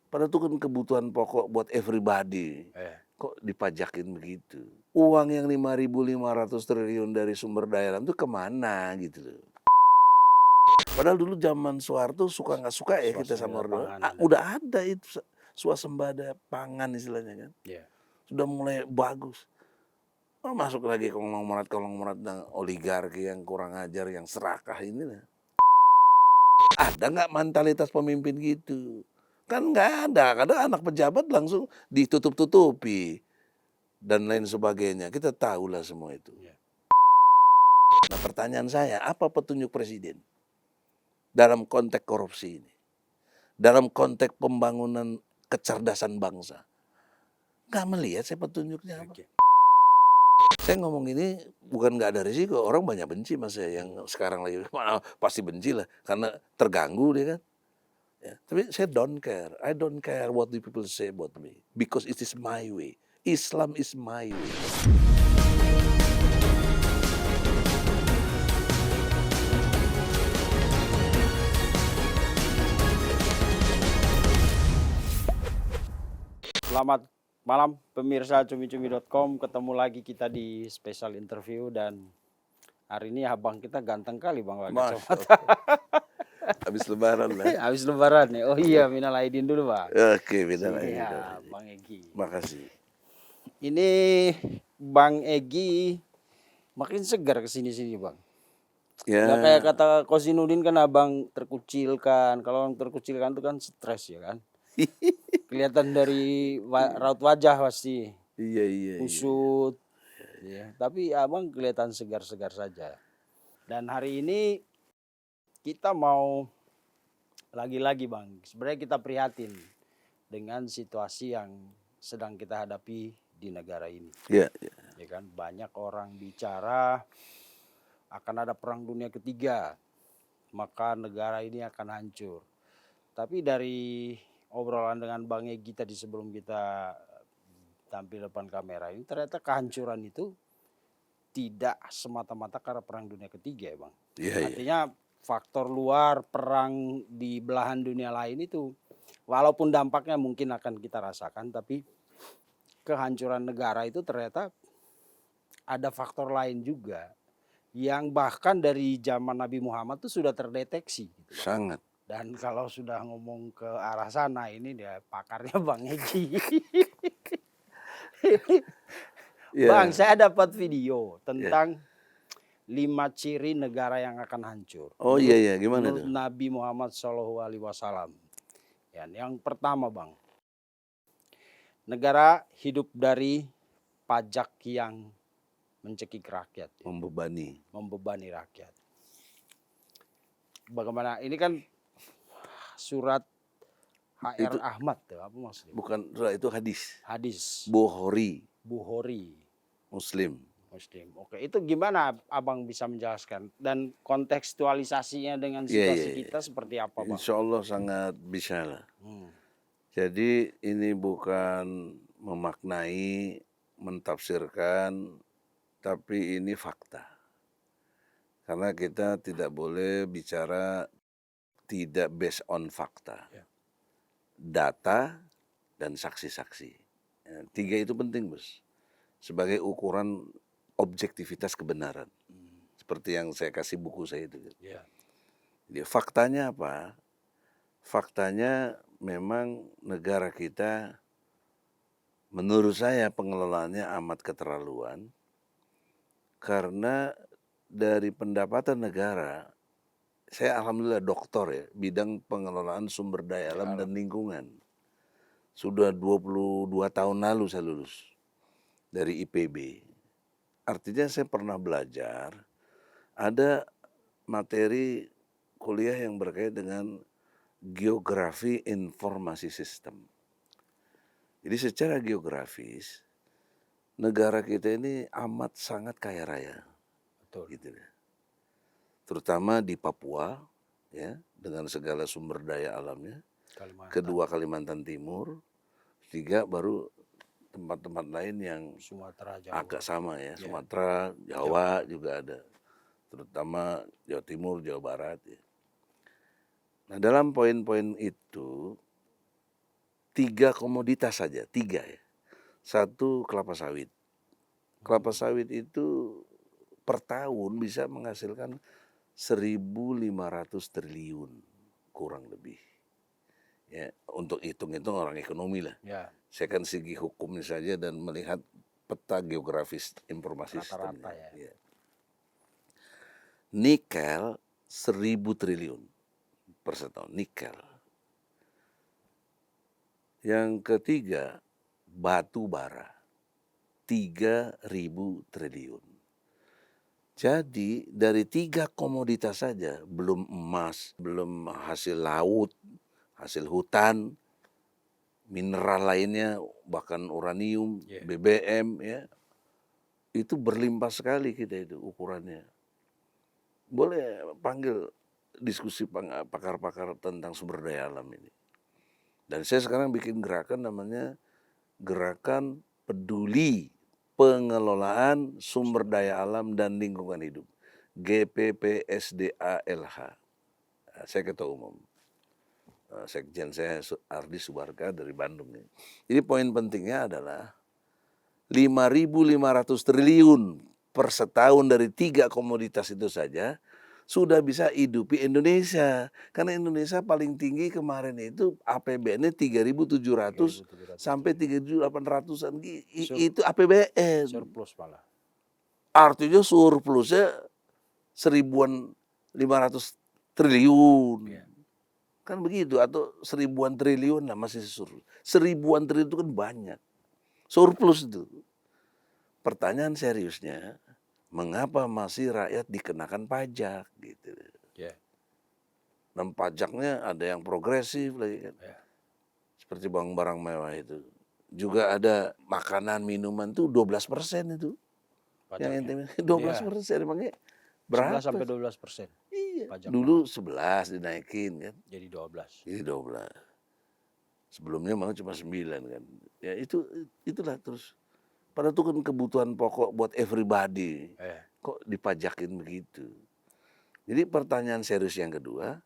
Padahal itu kan kebutuhan pokok buat everybody. Iya. Kok dipajakin begitu? Uang yang 5.500 triliun dari sumber daya alam itu kemana gitu loh. Padahal dulu zaman Soeharto suka nggak suka ya kita sama Swasembada Orde Baru, pangan ada. udah ada itu swasembada pangan istilahnya kan. Iya. Sudah mulai bagus. Oh, masuk lagi konglomerat dan oligarki yang kurang ajar, yang serakah ini lah. Ada nggak mentalitas pemimpin gitu? Kan nggak ada. Kadang anak pejabat langsung ditutup-tutupi dan lain sebagainya. Kita tahulah semua itu. Iya. Nah, pertanyaan saya, apa petunjuk presiden dalam konteks korupsi ini? Dalam konteks pembangunan kecerdasan bangsa? Nggak melihat saya petunjuknya apa. Oke. Saya ngomong ini bukan nggak ada risiko, orang banyak benci mas saya yang sekarang lagi pasti benci lah karena terganggu dia kan. Ya, tapi saya don't care, I don't care what the people say about me because it is my way, Islam is my way. Selamat malam pemirsa cumi-cumi.com, ketemu lagi kita di special interview dan hari ini abang kita ganteng kali Bang pakai Mas, kacamata. habis lebaran lah. Habis lebaran ya. Oh iya, minal aidin dulu Bang. Oke, beda lagi. Iya, Bang Egi. Makasih. Ini Bang Egi makin segar kesini-sini Bang. Ya, Nggak kayak kata Kosinudin kan abang terkucilkan. Kalau orang terkucilkan itu kan stres ya kan. Kelihatan dari raut wajah pasti. iya. Kusut. Ya, tapi abang kelihatan segar-segar saja. Dan hari ini kita mau lagi-lagi Bang, sebenarnya kita prihatin dengan situasi yang sedang kita hadapi di negara ini. Iya. Ya kan, banyak orang bicara akan ada perang dunia ketiga, maka negara ini akan hancur. Tapi dari obrolan dengan Bang Egi tadi sebelum kita tampil depan kamera ini, ternyata kehancuran itu tidak semata-mata karena perang dunia ketiga ya Bang. Iya. Artinya faktor luar, perang di belahan dunia lain itu walaupun dampaknya mungkin akan kita rasakan, tapi kehancuran negara itu ternyata ada faktor lain juga yang bahkan dari zaman Nabi Muhammad itu sudah terdeteksi. Gitu, Bang. Sangat. Dan kalau sudah ngomong ke arah sana ini dia pakarnya Bang Egi. Ya. Bang, saya dapat video tentang 5 ciri negara yang akan hancur. Oh iya, gimana menurut tuh? Nabi Muhammad SAW. Ya, yang pertama Bang, negara hidup dari pajak yang mencekik rakyat, ya. Membebani rakyat. Bagaimana? Ini kan surat HR Ahmad, tuh, apa maksudnya? Bukan, itu hadis. Hadis. Bukhari. Muslim. Oke, itu gimana abang bisa menjelaskan dan kontekstualisasinya dengan situasi kita seperti apa Bang? Insya Allah sangat bisa lah. Jadi ini bukan memaknai, mentafsirkan, tapi ini fakta. Karena kita tidak boleh bicara tidak based on fakta. Data dan saksi-saksi. 3 itu penting Bos. Sebagai ukuran objektivitas kebenaran. Seperti yang saya kasih buku saya itu. Jadi faktanya apa? Faktanya memang negara kita menurut saya pengelolaannya amat keterlaluan. Karena dari pendapatan negara, saya alhamdulillah doktor ya, bidang pengelolaan sumber daya alam dan lingkungan. Sudah 22 tahun lalu saya lulus dari IPB. Artinya saya pernah belajar, ada materi kuliah yang berkait dengan geografi informasi sistem. Jadi secara geografis, negara kita ini amat sangat kaya raya. Betul. Gitu ya. Terutama di Papua, ya, dengan segala sumber daya alamnya. Kedua Kalimantan Timur, 3 baru tempat-tempat lain yang Sumatera, Jawa. agak sama ya, Sumatera, Jawa juga ada, terutama Jawa Timur, Jawa Barat. Ya. Nah dalam poin-poin itu 3 komoditas saja, 3 ya. Satu kelapa sawit. Kelapa sawit itu per tahun bisa menghasilkan 1.500 triliun kurang lebih. Ya, untuk hitung-hitung orang ekonomi lah. Ya, Saya kan segi hukumnya saja dan melihat peta geografis informasi rata-rata sistemnya. ya. Ya. Nikel 1.000 triliun per setahun, nikel. Yang ketiga, batu bara 3.000 triliun. Jadi dari 3 komoditas saja, belum emas, belum hasil laut, hasil hutan, mineral lainnya, bahkan uranium, Yeah. BBM, ya, itu berlimpah sekali kita itu ukurannya. Boleh panggil diskusi pakar-pakar tentang sumber daya alam ini. Dan saya sekarang bikin gerakan namanya Gerakan Peduli Pengelolaan Sumber Daya Alam dan Lingkungan Hidup. GPPSDALH. Saya ketua umum. Sekjen saya Ardi Subarka dari Bandung. Jadi poin pentingnya adalah 5.500 triliun per setahun dari 3 komoditas itu saja sudah bisa hidupi Indonesia. Karena Indonesia paling tinggi kemarin itu APBN-nya 3.700 sampai 3.800-an. Itu APBN. Surplus malah. Artinya surplusnya 1.500 triliun. Yeah. Kan begitu, atau 1.000-an triliun lah masih surplus. 1.000-an triliun itu kan banyak. Surplus itu. Pertanyaan seriusnya, mengapa masih rakyat dikenakan pajak gitu. Yeah. Dan pajaknya ada yang progresif lagi kan. Yeah. Seperti barang mewah itu. Juga ada makanan, minuman tuh 12% itu. Pajaknya. Yang 12%, emangnya berapa? 11 sampai 12%. Iya. Pajak Dulu 11 dinaikin kan. jadi 12. Jadi 12. Sebelumnya malah cuma 9 kan. Ya itulah terus. Padahal itu kan kebutuhan pokok buat everybody. Kok dipajakin begitu? Jadi pertanyaan serius yang kedua,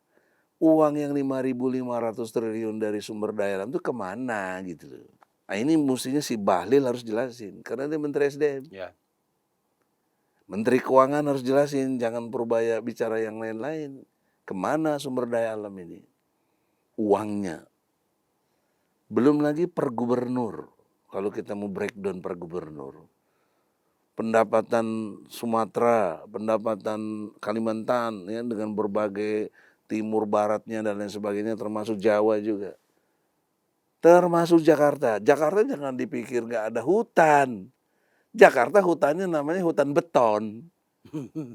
uang yang 5.500 triliun dari sumber daya alam itu kemana gitu loh. Nah ini mestinya si Bahlil harus jelasin. Karena dia Menteri SDM. Ya. Menteri Keuangan harus jelasin. Jangan Purbaya bicara yang lain-lain. Kemana sumber daya alam ini? Uangnya. Belum lagi per gubernur. Kalau kita mau breakdown per gubernur. Pendapatan Sumatera, pendapatan Kalimantan, ya, dengan berbagai timur baratnya dan lain sebagainya, termasuk Jawa juga. Termasuk Jakarta. Jakarta jangan dipikir nggak ada hutan. Jakarta hutannya namanya hutan beton.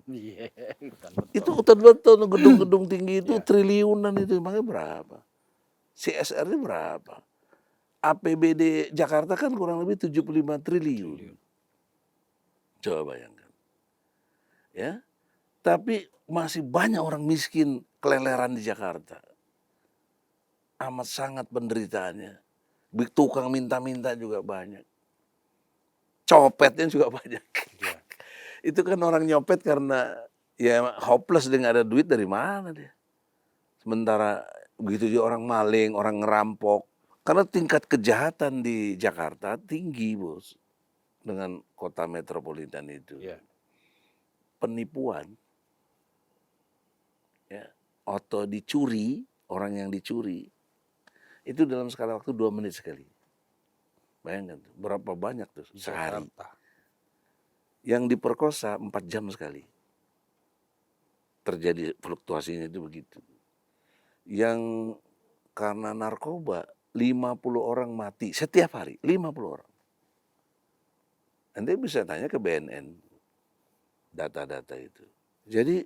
Iya, hutan beton. Itu hutan beton, gedung-gedung tinggi itu Iya. triliunan itu. Makanya berapa? CSR-nya berapa? APBD Jakarta kan kurang lebih 75 triliun. Coba bayangkan. Ya. Tapi masih banyak orang miskin keleleran di Jakarta. Amat sangat penderitaannya. Tukang minta-minta juga banyak. Copetnya juga banyak. Iya. Itu kan orang nyopet karena ya hopeless, dia nggak ada duit, dari mana dia. Sementara begitu juga orang maling, orang ngerampok. Karena tingkat kejahatan di Jakarta tinggi, Bos. Dengan kota metropolitan itu. Iya. Penipuan. Ya, atau dicuri, orang yang dicuri. Itu dalam skala waktu 2 menit sekali. Bayangkan tuh, berapa banyak tuh sehari. Jakarta. Yang diperkosa 4 jam sekali. Terjadi fluktuasinya itu begitu. Yang karena narkoba 50 orang mati setiap hari, 50 orang. Anda bisa tanya ke BNN data-data itu. Jadi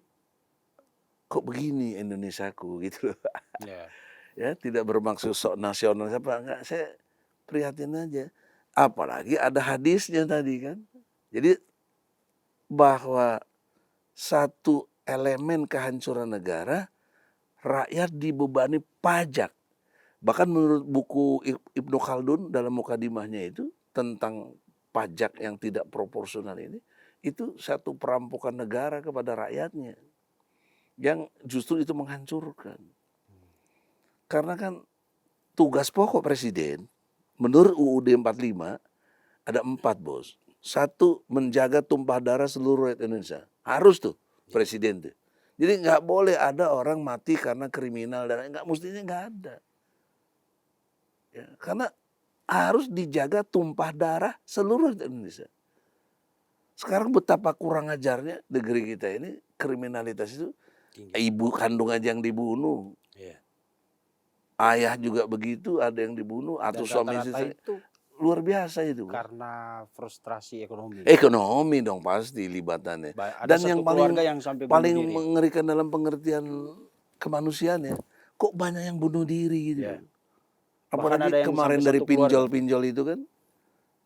kok begini Indonesiaku gitu loh. Ya. Ya, tidak bermaksud sok nasional siapa enggak, saya prihatin aja. Apalagi ada hadisnya tadi kan. Jadi bahwa satu elemen kehancuran negara, rakyat dibebani pajak. Bahkan menurut buku Ibnu Khaldun dalam mukadimahnya itu tentang pajak yang tidak proporsional ini, itu satu perampokan negara kepada rakyatnya. Yang justru itu menghancurkan. Karena kan tugas pokok presiden menurut UUD 45 ada 4, Bos. 1, menjaga tumpah darah seluruh rakyat Indonesia. Harus tuh presiden tuh. Jadi nggak boleh ada orang mati karena kriminal dan nggak, mestinya nggak ada. Ya, karena harus dijaga tumpah darah seluruh rakyat Indonesia. Sekarang betapa kurang ajarnya negeri kita ini, kriminalitas itu. Tinggi. Ibu kandung aja yang dibunuh. Iya. Ayah juga begitu, ada yang dibunuh, atau Dan suami rata-rata istri. itu Luar biasa itu. karena frustrasi ekonomi. Ekonomi dong pasti libatannya. Ada Dan satu yang keluarga yang sampai bunuh paling diri. mengerikan dalam pengertian kemanusiaannya, kok banyak yang bunuh diri gitu. Ya. Bahkan Apalagi ada yang kemarin sampai dari satu keluarga. pinjol-pinjol itu kan,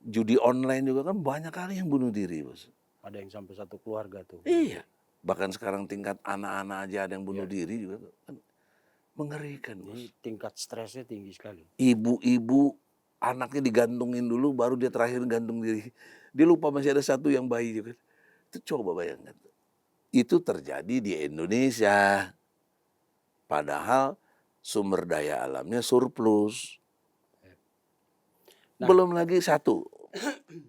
judi online juga kan banyak kali yang bunuh diri, Bos. Ada yang sampai satu keluarga tuh. Iya. Bahkan sekarang tingkat anak-anak aja ada yang bunuh Iya. diri juga kan. Mengerikan, Bos. Ini tingkat stresnya tinggi sekali. Ibu-ibu anaknya digantungin dulu baru dia terakhir gantung diri. Dia lupa masih ada satu yang bayi juga. Itu coba bayangkan. Itu terjadi di Indonesia. Padahal sumber daya alamnya surplus. Nah. Belum lagi satu.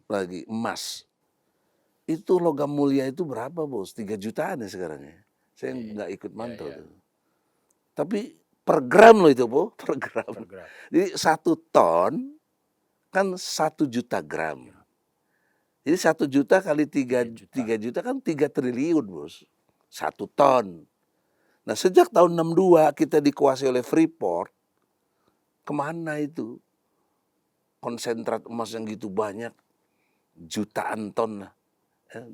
Lagi emas. Itu logam mulia itu berapa, Bos? 3 jutaan ya sekarang ya. Saya nggak ikut mantau tuh. Tapi per gram loh itu, Bu. Per gram. Jadi 1 ton kan 1 juta gram. Jadi 1 juta kali 3 juta kan 3 triliun, Bos. 1 ton. Nah, sejak tahun 62 kita dikuasai oleh Freeport, kemana itu? Konsentrat emas yang gitu banyak, jutaan ton lah.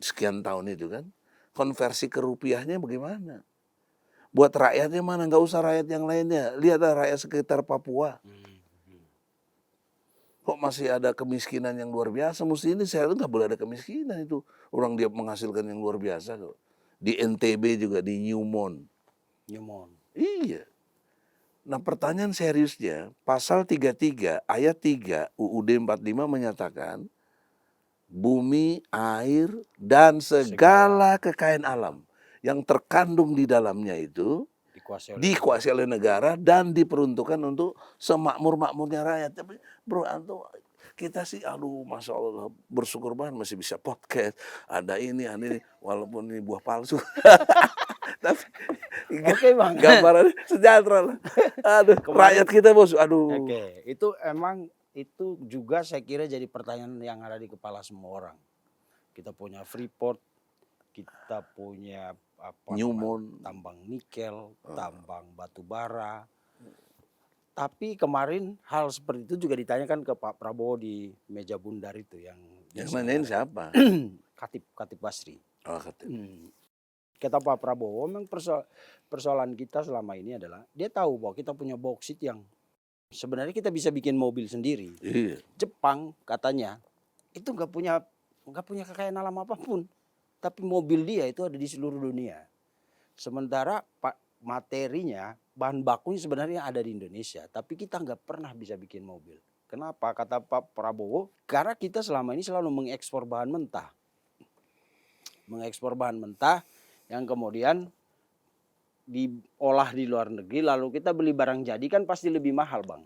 Sekian tahun itu kan. Konversi ke rupiahnya bagaimana? Buat rakyatnya mana? Nggak usah rakyat yang lainnya. Lihatlah rakyat sekitar Papua. Kok masih ada kemiskinan yang luar biasa? Mesti ini saya nggak boleh ada kemiskinan itu. Orang dia menghasilkan yang luar biasa kok. Di NTB juga, di Newmont. Iya. Nah, pertanyaan seriusnya, pasal 33 ayat 3 UUD 45 menyatakan bumi, air, dan segala kekayaan alam yang terkandung di dalamnya itu dikuasai oleh negara dan diperuntukkan untuk semakmur-makmurnya rakyat. Tapi bro, kita sih aduh masya Allah bersyukur banget masih bisa podcast, ada ini, walaupun ini buah palsu. Tapi Oke, Bang. gambaran sejahtera lah. Aduh, rakyat kita, Bos. Aduh. Oke, itu emang itu juga saya kira jadi pertanyaan yang ada di kepala semua orang. Kita punya Freeport, kita punya Newmont, tambang nikel, tambang batu bara. Tapi kemarin hal seperti itu juga ditanyakan ke Pak Prabowo di meja bundar itu yang nanyain siapa? Khatib Basri. Oh, Khatib. Kata Pak Prabowo, memang persoalan kita selama ini adalah dia tahu bahwa kita punya bauksit yang sebenarnya kita bisa bikin mobil sendiri. Iya. Jepang katanya itu nggak punya kekayaan alam apapun, tapi mobil dia itu ada di seluruh dunia. Sementara materinya, bahan bakunya sebenarnya ada di Indonesia, tapi kita nggak pernah bisa bikin mobil. Kenapa? Kata Pak Prabowo, karena kita selama ini selalu mengekspor bahan mentah. Mengekspor bahan mentah yang kemudian diolah di luar negeri, lalu kita beli barang jadi kan pasti lebih mahal, Bang.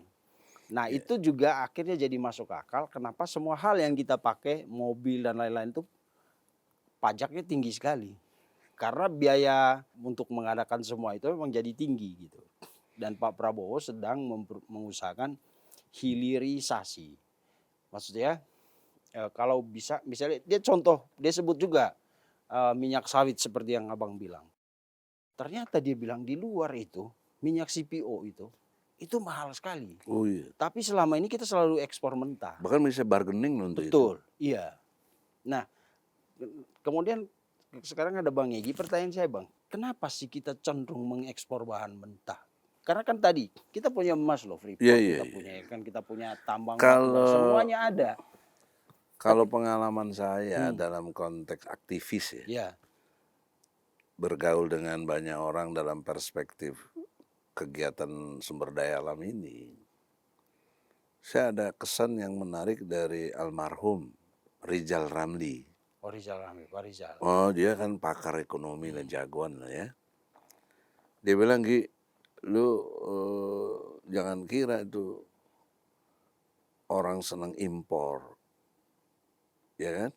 Nah, itu juga akhirnya jadi masuk akal kenapa semua hal yang kita pakai, mobil dan lain-lain itu pajaknya tinggi sekali. Karena biaya untuk mengadakan semua itu memang jadi tinggi gitu. Dan Pak Prabowo sedang mengusahakan hilirisasi. Maksudnya kalau bisa, misalnya dia sebut juga minyak sawit seperti yang Abang bilang. Ternyata dia bilang di luar itu minyak CPO itu mahal sekali. Oh iya. Tapi selama ini kita selalu ekspor mentah. Bahkan bisa bargaining untuk itu. Betul, iya. Nah, kemudian sekarang ada Bang Egy, pertanyaan saya Bang, kenapa sih kita cenderung mengekspor bahan mentah? Karena kan tadi kita punya emas loh, Freeport, kita punya tambang, semuanya ada. Kalau pengalaman saya dalam konteks aktivis ya, bergaul dengan banyak orang dalam perspektif kegiatan sumber daya alam ini, saya ada kesan yang menarik dari almarhum Rizal Ramli. Oh, Pak Rizal. Oh, dia kan pakar ekonomi dan jagoan lah ya. Dia bilang, Gi, lu jangan kira itu orang senang impor, ya kan?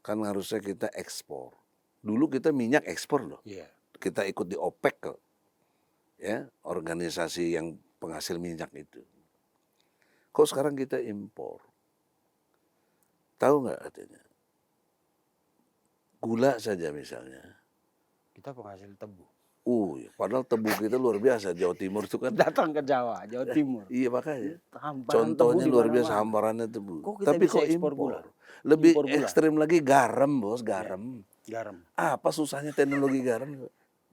Kan harusnya kita ekspor. Dulu kita minyak ekspor loh. Iya. Kita ikut di OPEC kok, ya, organisasi yang penghasil minyak itu. Kok sekarang kita impor? Tahu nggak artinya? Gula saja misalnya. Kita penghasil tebu. Padahal tebu kita luar biasa. Jawa Timur itu kan. Datang ke Jawa, Jawa Timur. Iya makanya. Hamparan tebu Contohnya di luar biasa, mana-mana. hamparannya tebu. Kok kita Tapi bisa kok ekspor impor? gula? Lebih Impor gula. ekstrim lagi garam, bos, garam. Garam. Apa susahnya teknologi garam?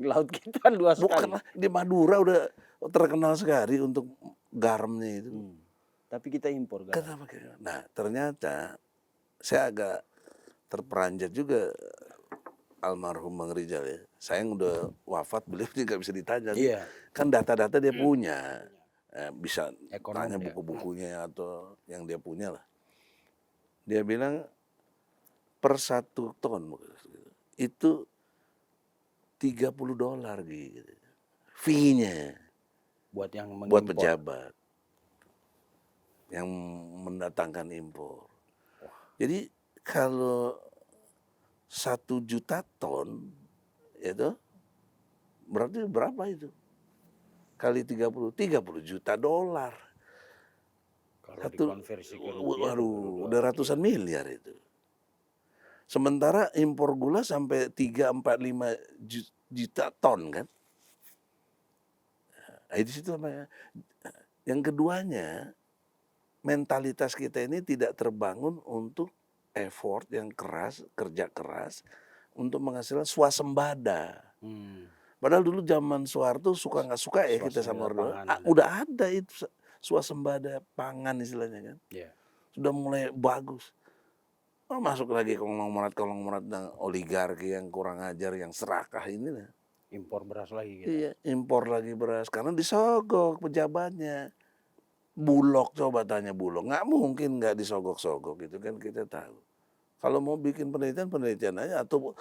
Laut kita luas sekali. Bukanlah di Madura udah terkenal sekali untuk garamnya itu. Tapi kita impor garam. Kenapa? Nah, ternyata saya agak terperanjat juga almarhum Bang Rizal ya. Sayang udah wafat, beliau juga bisa ditanya. Iya. Kan data-data dia punya. Bisa Ekonom tanya dia. buku-bukunya atau yang dia punya lah. Dia bilang per 1 ton itu $30 gitu. Fee-nya Buat yang mengimpor. buat pejabat yang mendatangkan impor. Jadi kalau 1 juta ton itu berarti berapa itu? Kali 30 juta dolar. Kalau dikonversi ke rupiah. Waduh, udah ratusan miliar itu. Sementara impor gula sampai 3, 4, 5 juta ton kan. Nah, di situ namanya. Yang keduanya, mentalitas kita ini tidak terbangun untuk effort yang keras, kerja keras untuk menghasilkan swasembada. Padahal dulu zaman Soeharto suka nggak suka ya kita sama Orde Baru, udah ada itu swasembada pangan istilahnya kan. Yeah. Sudah mulai bagus. Masuk lagi konglomerat dan oligarki yang kurang ajar, yang serakah ini lah. Impor beras lagi kita. Iya, impor lagi beras karena disogok pejabatnya. Bulog, coba tanya Bulog, nggak mungkin nggak disogok-sogok gitu kan, kita tahu. Kalau mau bikin penelitian aja atau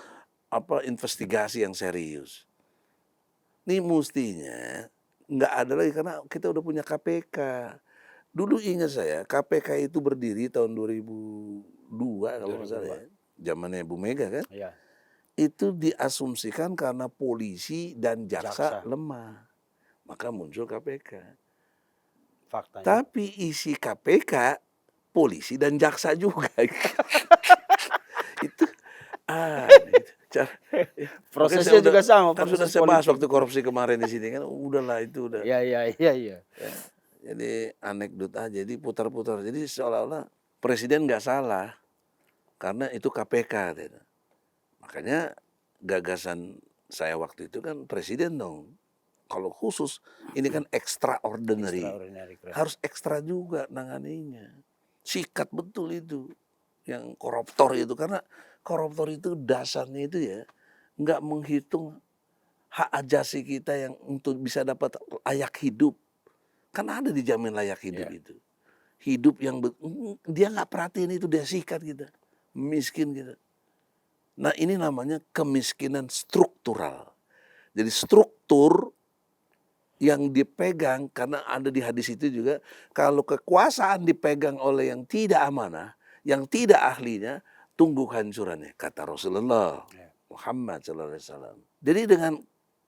investigasi yang serius. Ini mestinya nggak ada lagi karena kita udah punya KPK. Dulu ingat saya KPK itu berdiri tahun 2002 kalau nggak salah ya, zamannya Bu Mega kan. Iya. Itu diasumsikan karena polisi dan jaksa lemah, maka muncul KPK. Faktanya. Tapi isi KPK polisi dan jaksa juga. Itu prosesnya juga sama. Kan sudah saya bahas waktu korupsi kemarin di sini kan, udahlah itu udah. Iya. Jadi anekdot aja, jadi putar-putar. Jadi seolah-olah presiden nggak salah karena itu KPK. Makanya gagasan saya waktu itu kan presiden dong. Kalau khusus ini kan extraordinary. Harus ekstra juga nanganinya. Sikat betul itu yang koruptor itu, karena koruptor itu dasarnya itu ya nggak menghitung hak ajasi kita yang untuk bisa dapat layak hidup. Kan ada dijamin layak hidup itu. Hidup yang dia nggak perhatiin itu, dia sikat kita. Miskin kita. Nah ini namanya kemiskinan struktural. Jadi struktur yang dipegang, karena ada di hadis itu juga, kalau kekuasaan dipegang oleh yang tidak amanah, yang tidak ahlinya, tunggu kehancurannya, kata Rasulullah Muhammad SAW. Jadi dengan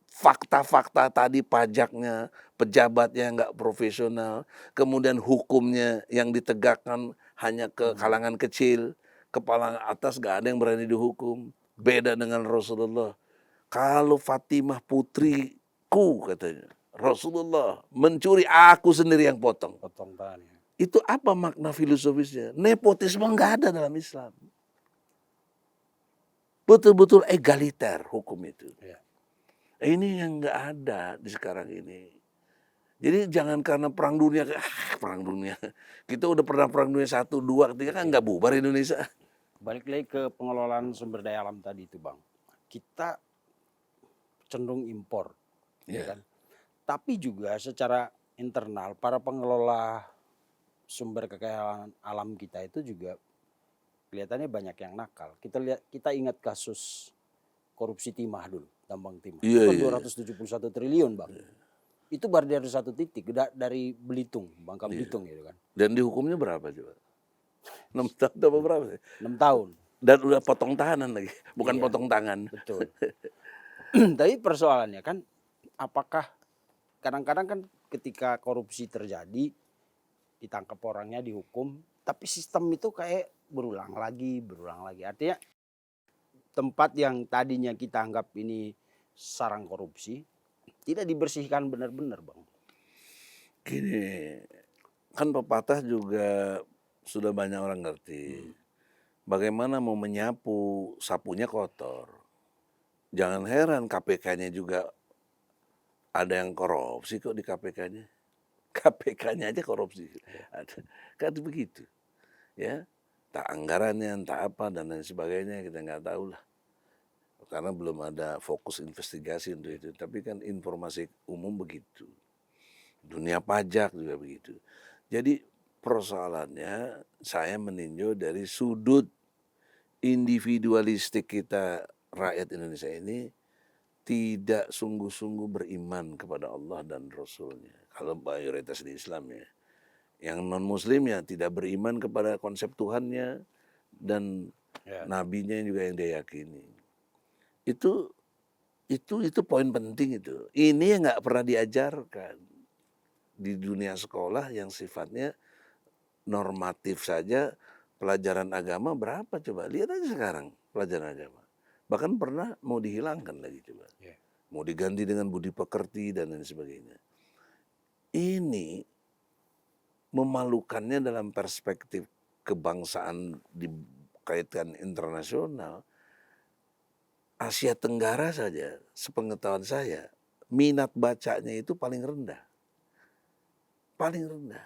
fakta-fakta tadi, pajaknya, pejabatnya nggak profesional, kemudian hukumnya yang ditegakkan hanya ke kalangan kecil, kepala atas nggak ada yang berani dihukum. Beda dengan Rasulullah. Kalau Fatimah putriku katanya, Rasulullah mencuri, aku sendiri yang potong. Potong tangannya. Itu apa makna filosofisnya? Nepotisme nggak ada dalam Islam. Betul-betul egaliter hukum itu. Ya. Ini yang nggak ada di sekarang ini. Jadi jangan karena perang dunia, kita udah pernah perang dunia 1, 2, 3 kan nggak bubar Indonesia. Balik lagi ke pengelolaan sumber daya alam tadi itu Bang. Kita cenderung impor, ya kan? Tapi juga secara internal para pengelola sumber kekayaan alam kita itu juga kelihatannya banyak yang nakal. Kita ingat kasus korupsi timah dulu, tambang timah. Itu 271 triliun Bang. Itu baru dari satu titik dari Belitung, Bangka Iya. Belitung gitu kan. Dan dihukumnya berapa coba? 6 tahun atau berapa sih? 6 tahun. Dan udah potong tahanan lagi, bukan Iya, potong tangan. betul. Tapi persoalannya kan, apakah kadang-kadang kan ketika korupsi terjadi, ditangkap orangnya, dihukum, tapi sistem itu kayak berulang lagi, berulang lagi. Artinya tempat yang tadinya kita anggap ini sarang korupsi, tidak dibersihkan benar-benar, Bang. Gini, kan pepatah juga sudah banyak orang ngerti. Bagaimana mau menyapu, sapunya kotor. Jangan heran KPK-nya juga ada yang korupsi kok di KPK-nya. KPK-nya aja korupsi. Ada. Kan begitu. Ya, entah anggarannya, entah apa dan lain sebagainya kita nggak tahu lah. Karena belum ada fokus investigasi untuk itu. Tapi kan informasi umum begitu. Dunia pajak juga begitu. Jadi persoalannya saya meninjau dari sudut individualistik kita rakyat Indonesia ini tidak sungguh-sungguh beriman kepada Allah dan Rasulnya. Kalau mayoritas di Islam ya. Yang non-muslim ya tidak beriman kepada konsep Tuhannya dan Ya. nabinya juga yang dia yakini. Itu poin penting itu. Ini yang nggak pernah diajarkan di dunia sekolah yang sifatnya normatif saja. Pelajaran agama berapa coba? Lihat aja sekarang pelajaran agama. Bahkan pernah mau dihilangkan lagi coba. Ya. Mau diganti dengan budi pekerti dan lain sebagainya. Ini memalukannya dalam perspektif kebangsaan dikaitkan internasional. Asia Tenggara saja, sepengetahuan saya, minat bacanya itu paling rendah. Paling rendah.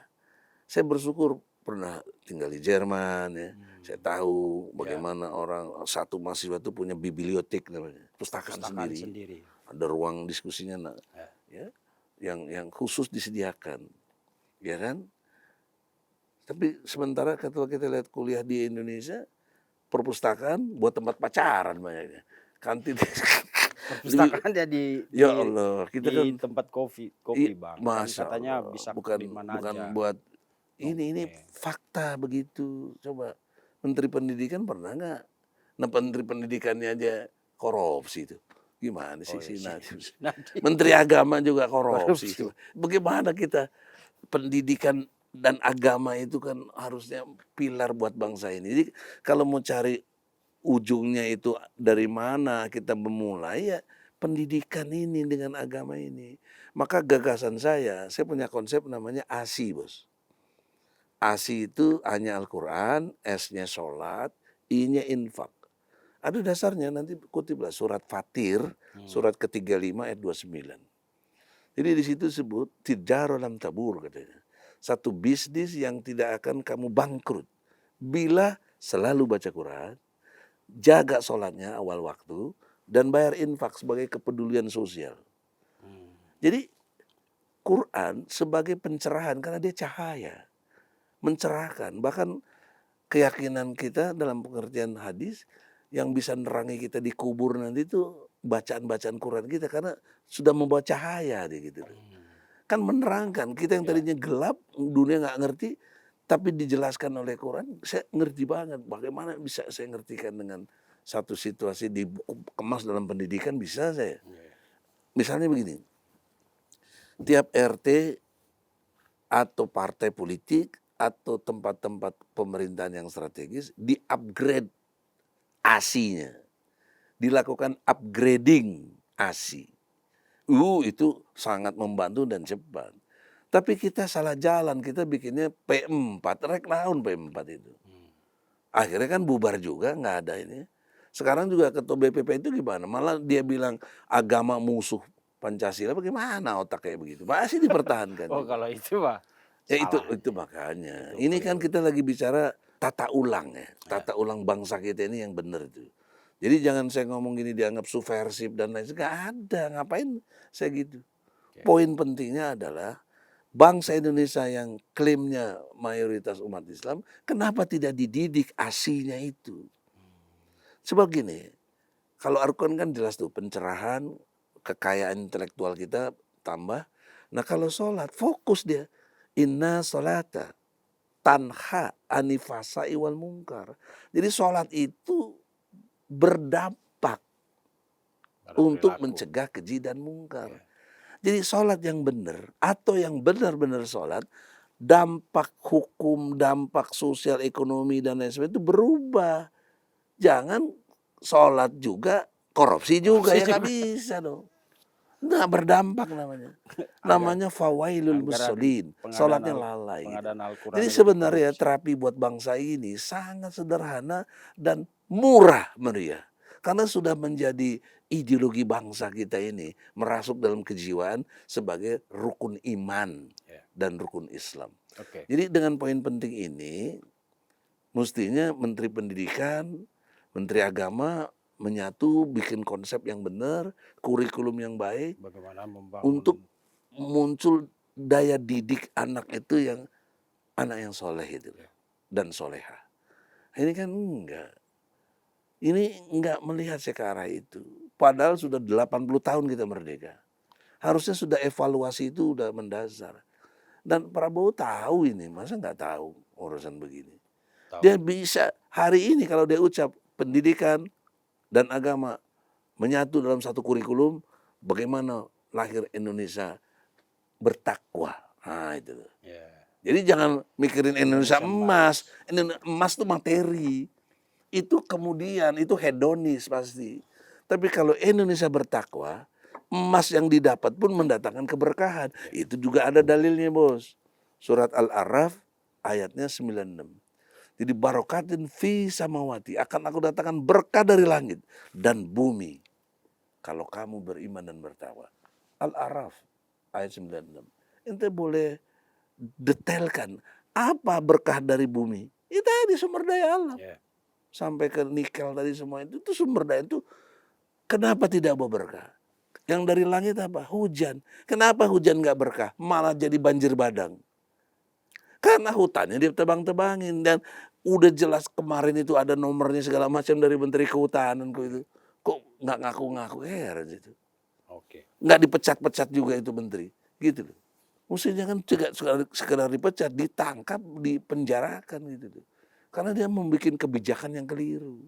Saya bersyukur pernah tinggal di Jerman ya. Saya tahu bagaimana orang satu mahasiswa itu punya bibliotek namanya, pustakaan Pustakaan sendiri. sendiri. Ada ruang diskusinya ya, yang khusus disediakan. Ya kan? Tapi sementara kalau kita lihat kuliah di Indonesia, perpustakaan buat tempat pacaran banyaknya. Kantin. Perpustakaan ya Ya Allah, kita di kan tempat kopi i- Bang. Kan Masya katanya Allah, bisa bukan di mana bukan aja. buat ini Oke. fakta begitu. Coba Menteri Pendidikan pernah nggak? Nah, Menteri Pendidikannya aja korupsi itu. Gimana sih Oh, si iya. Nadiem? Nanti Menteri Agama juga korupsi. korupsi. Bagaimana kita pendidikan dan agama itu kan harusnya pilar buat bangsa ini. Jadi kalau mau cari ujungnya itu dari mana kita memulai ya pendidikan ini dengan agama ini. Maka gagasan saya punya konsep namanya ASI, Bos. ASI itu hanya Al-Quran, S-nya sholat, I-nya infak. Ada dasarnya, nanti kutiplah surat Fatir, surat ke-35 ayat 29. Jadi di situ sebut tijarah lam tabur katanya. Satu bisnis yang tidak akan kamu bangkrut bila selalu baca Quran, jaga sholatnya awal waktu, dan bayar infak sebagai kepedulian sosial. Jadi Quran sebagai pencerahan karena dia cahaya, mencerahkan. Bahkan keyakinan kita dalam pengertian hadis yang bisa nerangi kita di kubur nanti itu bacaan-bacaan Quran kita karena sudah membawa cahaya dia gitu. Kan menerangkan kita yang tadinya gelap, dunia nggak ngerti, tapi dijelaskan oleh Quran, saya ngerti banget. Bagaimana bisa saya ngertikan dengan satu situasi dikemas dalam pendidikan bisa saya. Misalnya begini, tiap RT atau partai politik atau tempat-tempat pemerintahan yang strategis di-upgrade ASI-nya. Dilakukan upgrading ASI. Itu sangat membantu dan cepat. Tapi kita salah jalan, kita bikinnya P4, rek naon P4 itu. Akhirnya kan bubar juga, nggak ada ini. Sekarang juga ketua BPP itu gimana? Malah dia bilang agama musuh Pancasila, bagaimana otak kayak begitu? Masih dipertahankan Oh, juga. kalau itu mah Ya salah. itu makanya. Itu Ini kan keliru. kita lagi bicara tata ulang ya. Tata ulang bangsa kita ini yang benar itu. Jadi jangan saya ngomong gini dianggap subversif dan lain sebagainya. Nggak ada. Ngapain saya gitu. Poin pentingnya adalah bangsa Indonesia yang klaimnya mayoritas umat Islam, kenapa tidak dididik asinya itu? Sebab gini, kalau Al-Quran kan jelas tuh pencerahan, kekayaan intelektual kita tambah, Nah kalau sholat fokus dia. Inna sholata tanha anifasai wal mungkar. Jadi sholat itu berdampak pada untuk perilaku. mencegah keji dan mungkar. Ya. Jadi sholat yang benar atau yang benar-benar sholat, dampak hukum, dampak sosial, ekonomi, dan lain sebagainya itu berubah. Jangan sholat juga, korupsi juga, Korupsi ya nggak juga. bisa dong. Nggak berdampak namanya. Anggar, Namanya fawailul anggaran musholin, sholatnya lalai gitu. pengadaan Al-Quran Jadi aja sebenarnya dikorupsi. terapi buat bangsa ini sangat sederhana dan murah meriah. Karena sudah menjadi ideologi bangsa kita ini merasuk dalam kejiwaan sebagai rukun iman Ya. dan rukun Islam. Oke. Jadi dengan poin penting ini, mestinya Menteri Pendidikan, Menteri Agama menyatu, bikin konsep yang benar, kurikulum yang baik, Bagaimana membangun untuk muncul daya didik anak itu yang anak yang soleh itu dan soleha. Ini kan enggak. Ini enggak melihat saya ke arah itu. Padahal sudah 80 tahun kita merdeka. Harusnya sudah evaluasi itu udah mendasar. Dan Prabowo tahu ini, masa nggak tahu urusan begini. tahu. Dia bisa hari ini kalau dia ucap pendidikan dan agama menyatu dalam satu kurikulum, bagaimana lahir Indonesia bertakwa. Nah itu. Ya. Jadi jangan mikirin Indonesia emas. Indonesia Indonesia emas itu materi. Itu kemudian, itu hedonis pasti. Tapi kalau Indonesia bertakwa, emas yang didapat pun mendatangkan keberkahan. Itu juga ada dalilnya, Bos. Surat Al-A'raf ayatnya 96. Jadi barokatin fi samawati, akan aku datangkan berkah dari langit dan bumi kalau kamu beriman dan bertakwa. Al-A'raf ayat 96. Ente boleh detailkan apa berkah dari bumi? Itu tadi sumber daya alam. Ya. Sampai ke nikel tadi semua itu sumber daya itu. Kenapa tidak mau berkah? Yang dari langit apa? Hujan. Kenapa hujan nggak berkah? Malah jadi banjir bandang. Karena hutannya ditebang-tebangin dan udah jelas kemarin itu ada nomornya segala macam dari Menteri Kehutanan kok itu. Kok nggak ngaku-ngaku, heran itu. Oke. Nggak dipecat-pecat juga itu menteri, gitu loh. Mestinya kan juga sekedar dipecat, ditangkap, dipenjarakan gitu loh. Karena dia membuat kebijakan yang keliru.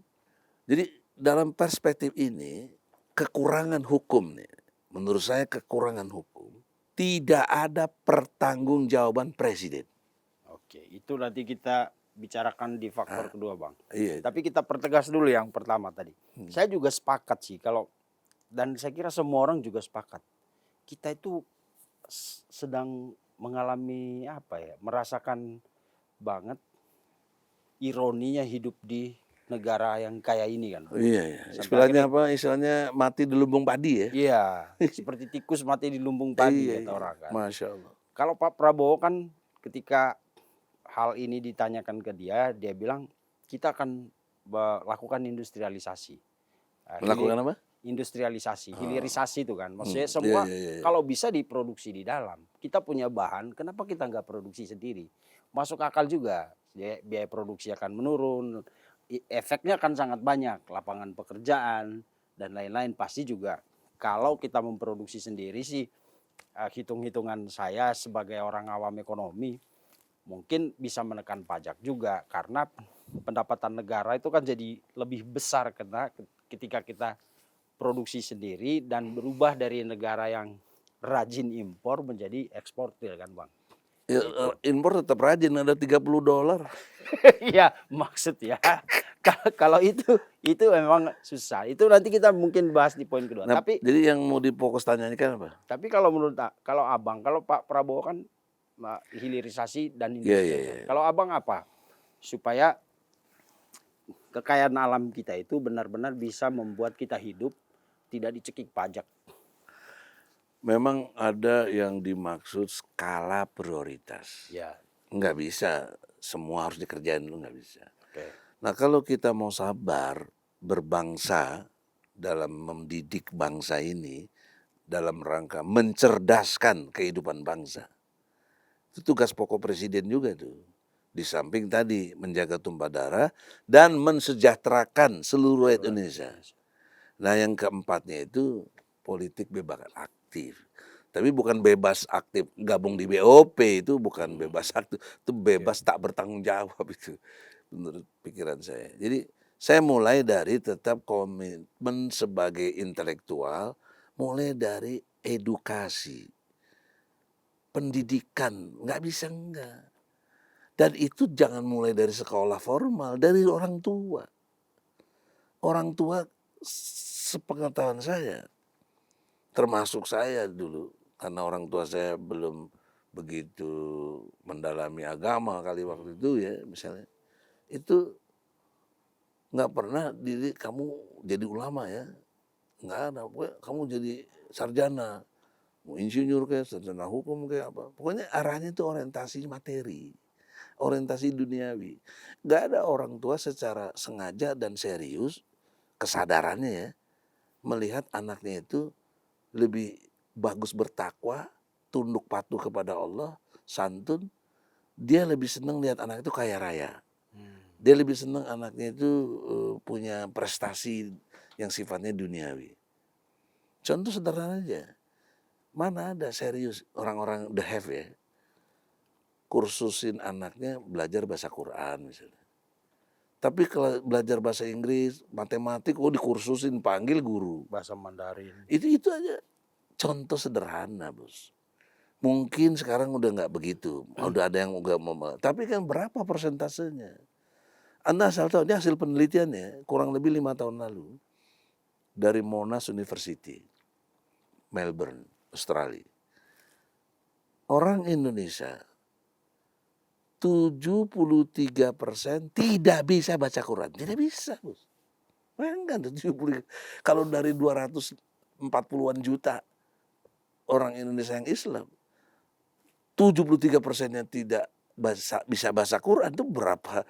Jadi dalam perspektif ini, kekurangan hukum nih, menurut saya kekurangan hukum, tidak ada pertanggungjawaban presiden. Oke, itu nanti kita bicarakan di faktor kedua, Bang. Iya. Tapi kita pertegas dulu yang pertama tadi. Saya juga sepakat sih kalau, dan saya kira semua orang juga sepakat. Kita itu sedang mengalami apa ya? Merasakan banget ironinya hidup di negara yang kaya ini kan. Iya, iya. Sampai Istilahnya apa? Istilahnya mati di lumbung padi ya. Iya, seperti tikus mati di lumbung padi Iya, kata iya. orang kan. Masya Allah. Kalau Pak Prabowo kan ketika hal ini ditanyakan ke dia, dia bilang kita akan lakukan industrialisasi. Melakukan apa? Industrialisasi, hilirisasi itu kan. Maksudnya Iya, semua iya, iya. kalau bisa diproduksi di dalam. Kita punya bahan, kenapa kita nggak produksi sendiri? Masuk akal juga, biaya produksi akan menurun, efeknya akan sangat banyak, lapangan pekerjaan dan lain-lain pasti juga. Kalau kita memproduksi sendiri sih, hitung-hitungan saya sebagai orang awam ekonomi, mungkin bisa menekan pajak juga karena pendapatan negara itu kan jadi lebih besar karena ketika kita produksi sendiri dan berubah dari negara yang rajin impor menjadi eksportir kan, Bang. Ya, impor tetap rajin, ada $30. Iya, maksud ya. Kalau itu memang susah. Itu nanti kita mungkin bahas di poin kedua. Nah, Tapi jadi yang mau difokus tanyakan apa? kalau menurut kalau Abang, kalau Pak Prabowo kan hilirisasi dan Iya, industri. iya, iya. Kalau Abang apa? Supaya kekayaan alam kita itu benar-benar bisa membuat kita hidup tidak dicekik pajak. Memang ada yang dimaksud skala prioritas. Ya. Nggak bisa, semua harus dikerjain dulu, nggak bisa. Oke. Nah kalau kita mau sabar berbangsa dalam mendidik bangsa ini dalam rangka mencerdaskan kehidupan bangsa, itu tugas pokok presiden juga tuh. Di samping tadi menjaga tumpah darah dan mensejahterakan seluruh rakyat Indonesia. Nah yang keempatnya itu politik bebas aktif. Tapi bukan bebas aktif gabung di BOP, itu bukan bebas aktif, itu bebas tak bertanggung jawab itu, menurut pikiran saya. Jadi saya mulai dari tetap komitmen sebagai intelektual, mulai dari edukasi, pendidikan, nggak bisa enggak. Dan itu jangan mulai dari sekolah formal, dari orang tua. Orang tua sepengetahuan saya, termasuk saya dulu, karena orang tua saya belum begitu mendalami agama kali waktu itu ya misalnya, itu nggak pernah didik kamu jadi ulama ya, nggak ada. Pokoknya kamu jadi sarjana, mau insinyur kayak sarjana hukum kayak apa, pokoknya arahnya itu orientasi materi, orientasi duniawi. Nggak ada orang tua secara sengaja dan serius kesadarannya ya melihat anaknya itu lebih bagus bertakwa, tunduk patuh kepada Allah, santun. Dia lebih senang lihat anak itu kaya raya. Dia lebih senang anaknya itu punya prestasi yang sifatnya duniawi. Contoh sederhana aja. Mana ada serius orang-orang the have ya, kursusin anaknya belajar bahasa Quran misalnya. Tapi kalau belajar bahasa Inggris, matematik, dikursusin, panggil guru. Bahasa Mandarin. Itu aja contoh sederhana, Bos. Mungkin sekarang udah nggak begitu, udah ada yang udah tapi kan berapa persentasenya? Anda asal tahu, ini hasil penelitiannya kurang lebih 5 tahun lalu dari Monash University, Melbourne, Australia. Orang Indonesia 73% tidak bisa baca Quran, tidak bisa, Bos. Bayangkan 70, kalau dari 240-an juta orang Indonesia yang Islam, 73%-nya tidak bisa bahasa Quran, itu berapa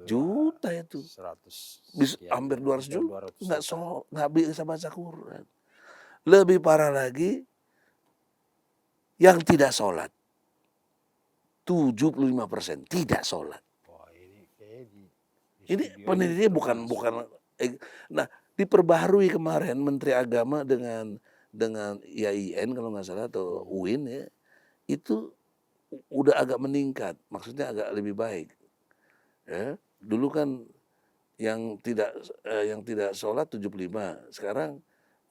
juta itu? 100 Bisa sekian, hampir 200 juta, 200 juta. nggak bisa baca Quran. Lebih parah lagi, yang tidak sholat, 75% tidak sholat. Wah, ini kayaknya di Ini studio penelitiannya termasuk. bukan. Nah, diperbaharui kemarin Menteri Agama dengan IAIN kalau nggak salah atau UIN ya, itu udah agak meningkat, maksudnya agak lebih baik. Ya, dulu kan yang tidak sholat 75, sekarang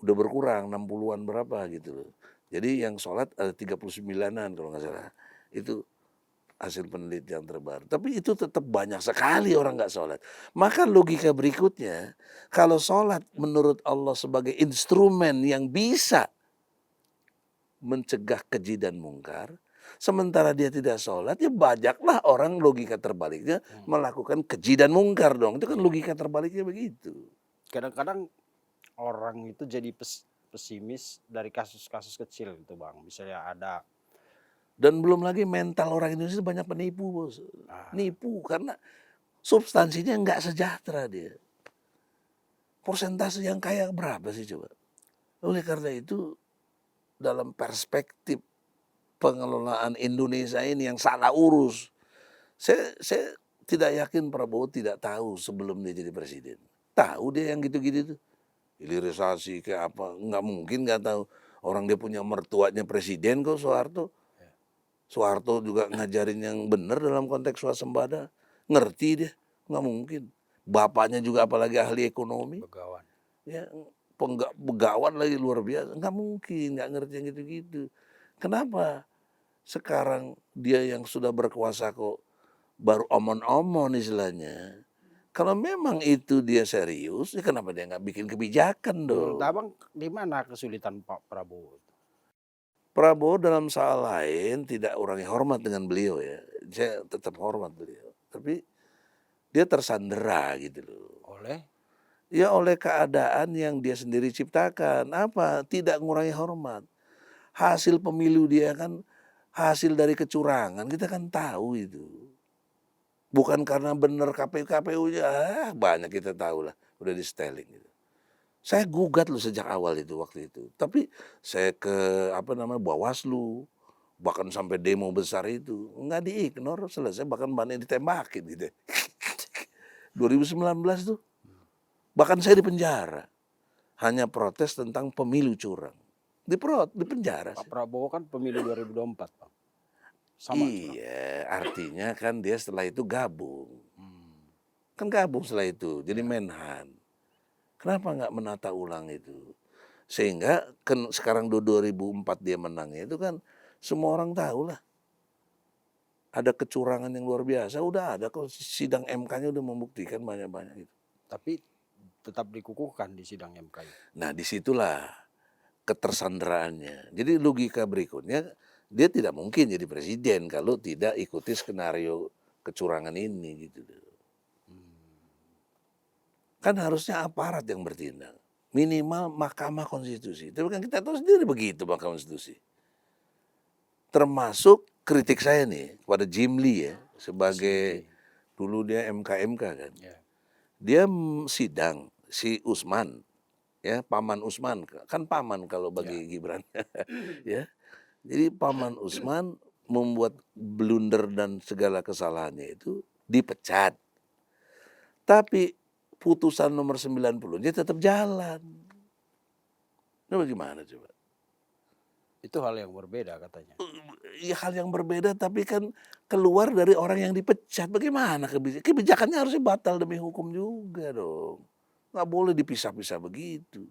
udah berkurang 60-an berapa gitu loh. Jadi yang sholat ada 39-an kalau nggak salah. Itu hasil penelitian terbaru. Tapi itu tetap banyak sekali orang nggak sholat. Maka logika berikutnya, kalau sholat menurut Allah sebagai instrumen yang bisa mencegah keji dan mungkar, sementara dia tidak sholat, ya banyaklah orang logika terbaliknya melakukan keji dan mungkar dong. Itu kan logika terbaliknya begitu. Kadang-kadang orang itu jadi pesimis dari kasus-kasus kecil gitu Bang. Misalnya ada Dan belum lagi mental orang Indonesia banyak penipu, Bos. Nipu karena substansinya nggak sejahtera dia. Persentase yang kaya berapa sih coba? Oleh karena itu, dalam perspektif pengelolaan Indonesia ini yang salah urus, saya tidak yakin Prabowo tidak tahu sebelum dia jadi presiden. Tahu dia yang gitu-gitu tuh. Hilirisasi kayak apa, nggak mungkin nggak tahu. Orang dia punya mertuanya presiden kok, Soeharto. Soeharto juga ngajarin yang benar dalam konteks swasembada. Ngerti dia, nggak mungkin. Bapaknya juga apalagi ahli ekonomi. begawan. Ya, begawan lagi luar biasa. Nggak mungkin, nggak ngerti yang gitu-gitu. Kenapa sekarang dia yang sudah berkuasa kok baru omon-omon istilahnya? Kalau memang itu dia serius, ya kenapa dia nggak bikin kebijakan dong? Abang di mana kesulitan Pak Prabowo? Prabowo dalam soal lain tidak orangnya hormat dengan beliau ya. Saya tetap hormat beliau. Tapi dia tersandera gitu loh. Oleh Ya oleh keadaan yang dia sendiri ciptakan. Apa? Tidak mengurangi hormat. Hasil pemilu dia kan hasil dari kecurangan. Kita kan tahu itu. Bukan karena benar KPU-nya. Banyak kita tahu lah. Udah di seteling gitu. Saya gugat loh sejak awal itu waktu itu. Tapi saya ke Bawaslu, bahkan sampai demo besar itu nggak diignore, selesai, bahkan banyak ditembakin gitu. 2019 tuh bahkan saya di penjara hanya protes tentang pemilu curang. di penjara. Pak Prabowo kan pemilu 2024, Bang. Sama curang. Iya, artinya kan dia setelah itu gabung. Hmm. Kan gabung setelah itu, jadi Menhan. Kenapa nggak menata ulang itu? Sehingga sekarang 2004 dia menangnya itu kan semua orang tahu lah. Ada kecurangan yang luar biasa, udah ada kok sidang MK-nya udah membuktikan banyak-banyak itu. Tapi tetap dikukuhkan di sidang MK itu. Nah, disitulah ketersanderaannya. Jadi logika berikutnya, dia tidak mungkin jadi presiden kalau tidak ikuti skenario kecurangan ini gitu. Kan harusnya aparat yang bertindak. Minimal Mahkamah Konstitusi. Tapi kan kita tahu sendiri begitu Mahkamah Konstitusi. Termasuk kritik saya nih kepada Jim Lee ya, sebagai dulu dia MK kan. Ya. Dia sidang si Usman, ya paman Usman, kan paman kalau bagi Gibran, ya. Jadi paman Usman membuat blunder dan segala kesalahannya itu dipecat. Tapi putusan nomor 90-nya tetap jalan. Ini bagaimana coba? Itu hal yang berbeda katanya. Ya hal yang berbeda tapi kan keluar dari orang yang dipecat. Bagaimana kebijakannya harusnya batal demi hukum juga dong. Nggak boleh dipisah-pisah begitu.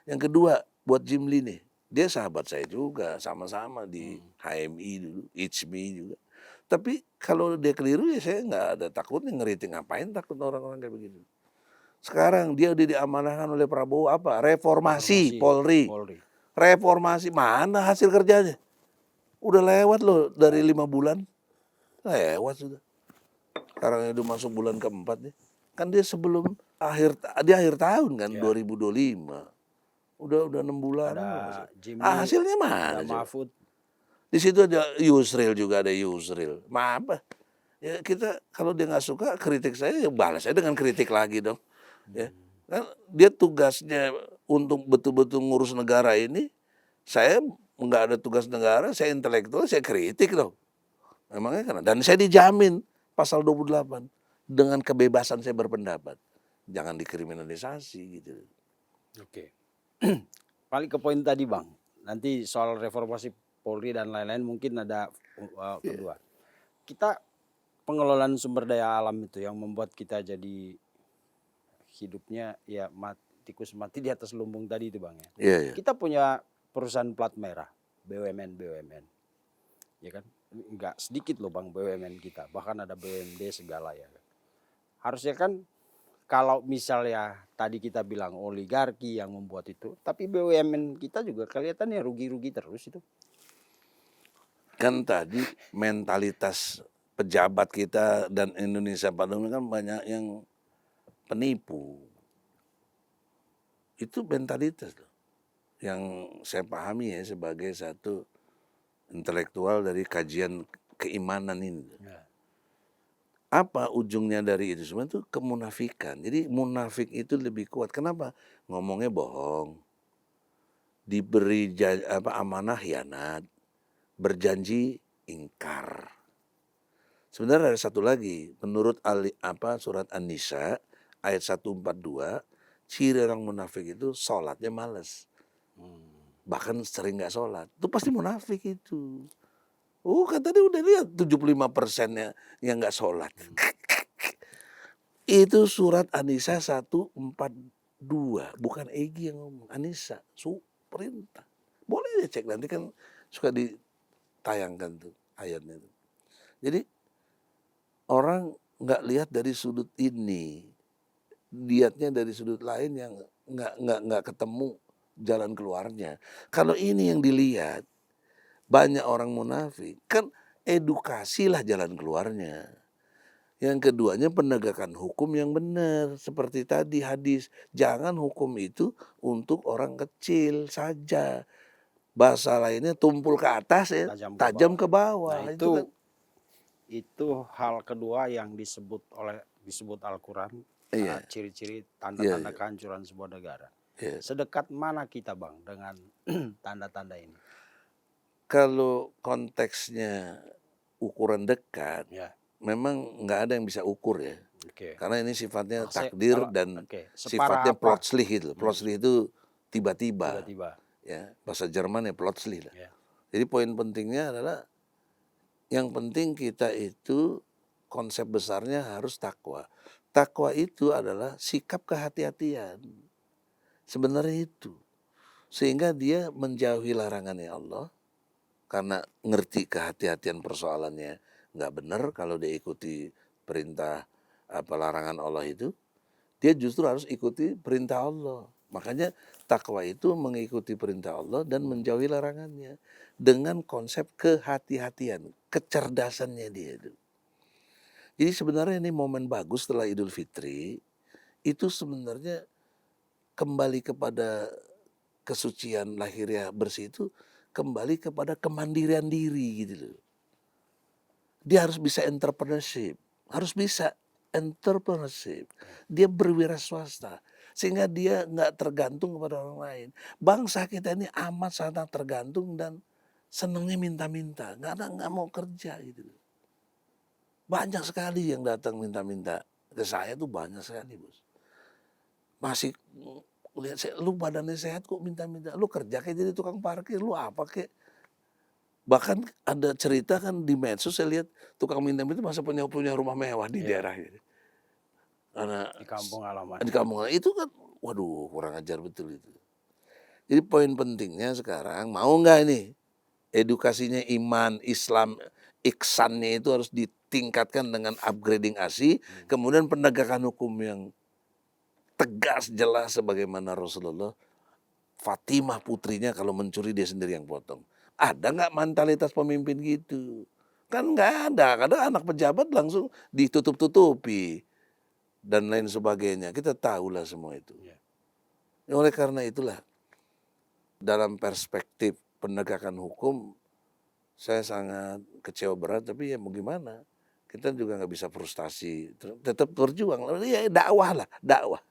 Yang kedua buat Jim Lee nih, dia sahabat saya juga, sama-sama di HMI dulu, HMI juga. Tapi kalau dia keliru ya saya nggak ada takutnya, ngeritik, ngapain takut orang-orang kayak begitu. Sekarang dia udah diamanahkan oleh Prabowo apa? Reformasi Polri. Reformasi, mana hasil kerjanya? Udah lewat loh dari 5 bulan. Lewat sudah. Sekarang udah masuk bulan keempat nih. Kan dia sebelum di akhir tahun kan, 2025. Udah 6 bulan. Ada Jimmy, hasilnya mana? ada Mahfud. Di situ ada Yusril juga, ada Yusril. Apa? Ya kita kalau dia nggak suka kritik saya, ya balas saya dengan kritik lagi dong. Ya. Kan dia tugasnya untuk betul-betul ngurus negara ini, saya nggak ada tugas negara, saya intelektual, saya kritik dong. Memangnya karena, dan saya dijamin pasal 28 dengan kebebasan saya berpendapat. Jangan dikriminalisasi gitu. Oke. Balik ke poin tadi Bang, nanti soal reformasi Polri dan lain-lain mungkin ada kedua. Kita pengelolaan sumber daya alam itu yang membuat kita jadi hidupnya ya tikus mati di atas lumbung tadi itu Bang ya. Kita punya perusahaan plat merah, BUMN, ya kan, nggak sedikit loh Bang BUMN kita, bahkan ada BUMD segala ya. Harusnya kan kalau misalnya tadi kita bilang oligarki yang membuat itu, tapi BUMN kita juga kelihatannya rugi-rugi terus itu. Kan tadi mentalitas pejabat kita dan Indonesia pada umumnya kan banyak yang penipu. Itu mentalitas loh. Yang saya pahami ya sebagai satu intelektual dari kajian keimanan ini. Apa ujungnya dari itu semua itu kemunafikan. Jadi munafik itu lebih kuat. Kenapa? Ngomongnya bohong. Diberi amanah hianat. Berjanji ingkar. Sebenarnya ada satu lagi. Menurut surat An-Nisa ayat 142, ciri orang munafik itu sholatnya males. Bahkan sering nggak sholat. Itu pasti munafik itu. Kan tadi udah lihat 75%-nya yang nggak sholat. Itu surat An-Nisa 142, bukan Egy yang ngomong. An-Nisa, perintah. Boleh deh cek, nanti kan suka ditayangkan tuh ayatnya tuh. Jadi orang nggak lihat dari sudut ini, lihatnya dari sudut lain yang nggak ketemu jalan keluarnya. Kalau ini yang dilihat, banyak orang munafik, kan edukasilah jalan keluarnya. Yang keduanya penegakan hukum yang benar. Seperti tadi hadis, jangan hukum itu untuk orang kecil saja. Bahasa lainnya tumpul ke atas ya, tajam ke bawah. Nah, itu hal kedua yang disebut Al-Quran, ciri-ciri tanda-tanda kehancuran sebuah negara. Sedekat mana kita Bang dengan tanda-tanda ini? Kalau konteksnya ukuran dekat, memang nggak ada yang bisa ukur ya. Karena ini sifatnya takdir dan sifatnya plotslih itu. Plotslih itu tiba-tiba. Ya, bahasa Jerman ya plötzlich lah. Ya. Jadi poin pentingnya adalah yang penting kita itu konsep besarnya harus takwa. Takwa itu adalah sikap kehati-hatian. Sebenarnya itu. Sehingga dia menjauhi larangannya Allah karena ngerti kehati-hatian persoalannya nggak benar kalau dia ikuti perintah larangan Allah itu, dia justru harus ikuti perintah Allah. Makanya takwa itu mengikuti perintah Allah dan menjauhi larangannya dengan konsep kehati-hatian, kecerdasannya dia itu. Jadi sebenarnya ini momen bagus setelah Idul Fitri, itu sebenarnya kembali kepada kesucian lahiriah bersih itu kembali kepada kemandirian diri gitu loh. Dia harus bisa entrepreneurship, harus bisa entrepreneurship. Dia berwira swasta sehingga dia nggak tergantung kepada orang lain. Bangsa kita ini amat sangat tergantung dan senangnya minta-minta, nggak mau kerja gitu loh. Banyak sekali yang datang minta-minta ke saya tuh banyak sekali bos. Masih lihat saya, lu badannya sehat kok minta-minta, lu kerja kayak jadi tukang parkir, lu apa kek? Bahkan ada cerita kan di medsos saya lihat tukang minta-minta masa punya rumah mewah di Iya. daerah gitu. Karena Di kampung halaman. di kampung itu kan, waduh kurang ajar betul itu. Jadi poin pentingnya sekarang mau nggak ini edukasinya iman, Islam, iksannya itu harus ditingkatkan dengan upgrading ASI, kemudian penegakan hukum yang tegas jelas sebagaimana Rasulullah. Fatimah putrinya kalau mencuri dia sendiri yang potong. Ada nggak mentalitas pemimpin gitu? Kan nggak ada. Kadang anak pejabat langsung ditutup-tutupi dan lain sebagainya. Kita tahulah semua itu. Ya. Oleh karena itulah dalam perspektif penegakan hukum saya sangat kecewa berat. Tapi ya mau gimana? Kita juga nggak bisa frustasi. Tetap berjuang. Ya dakwah lah, dakwah.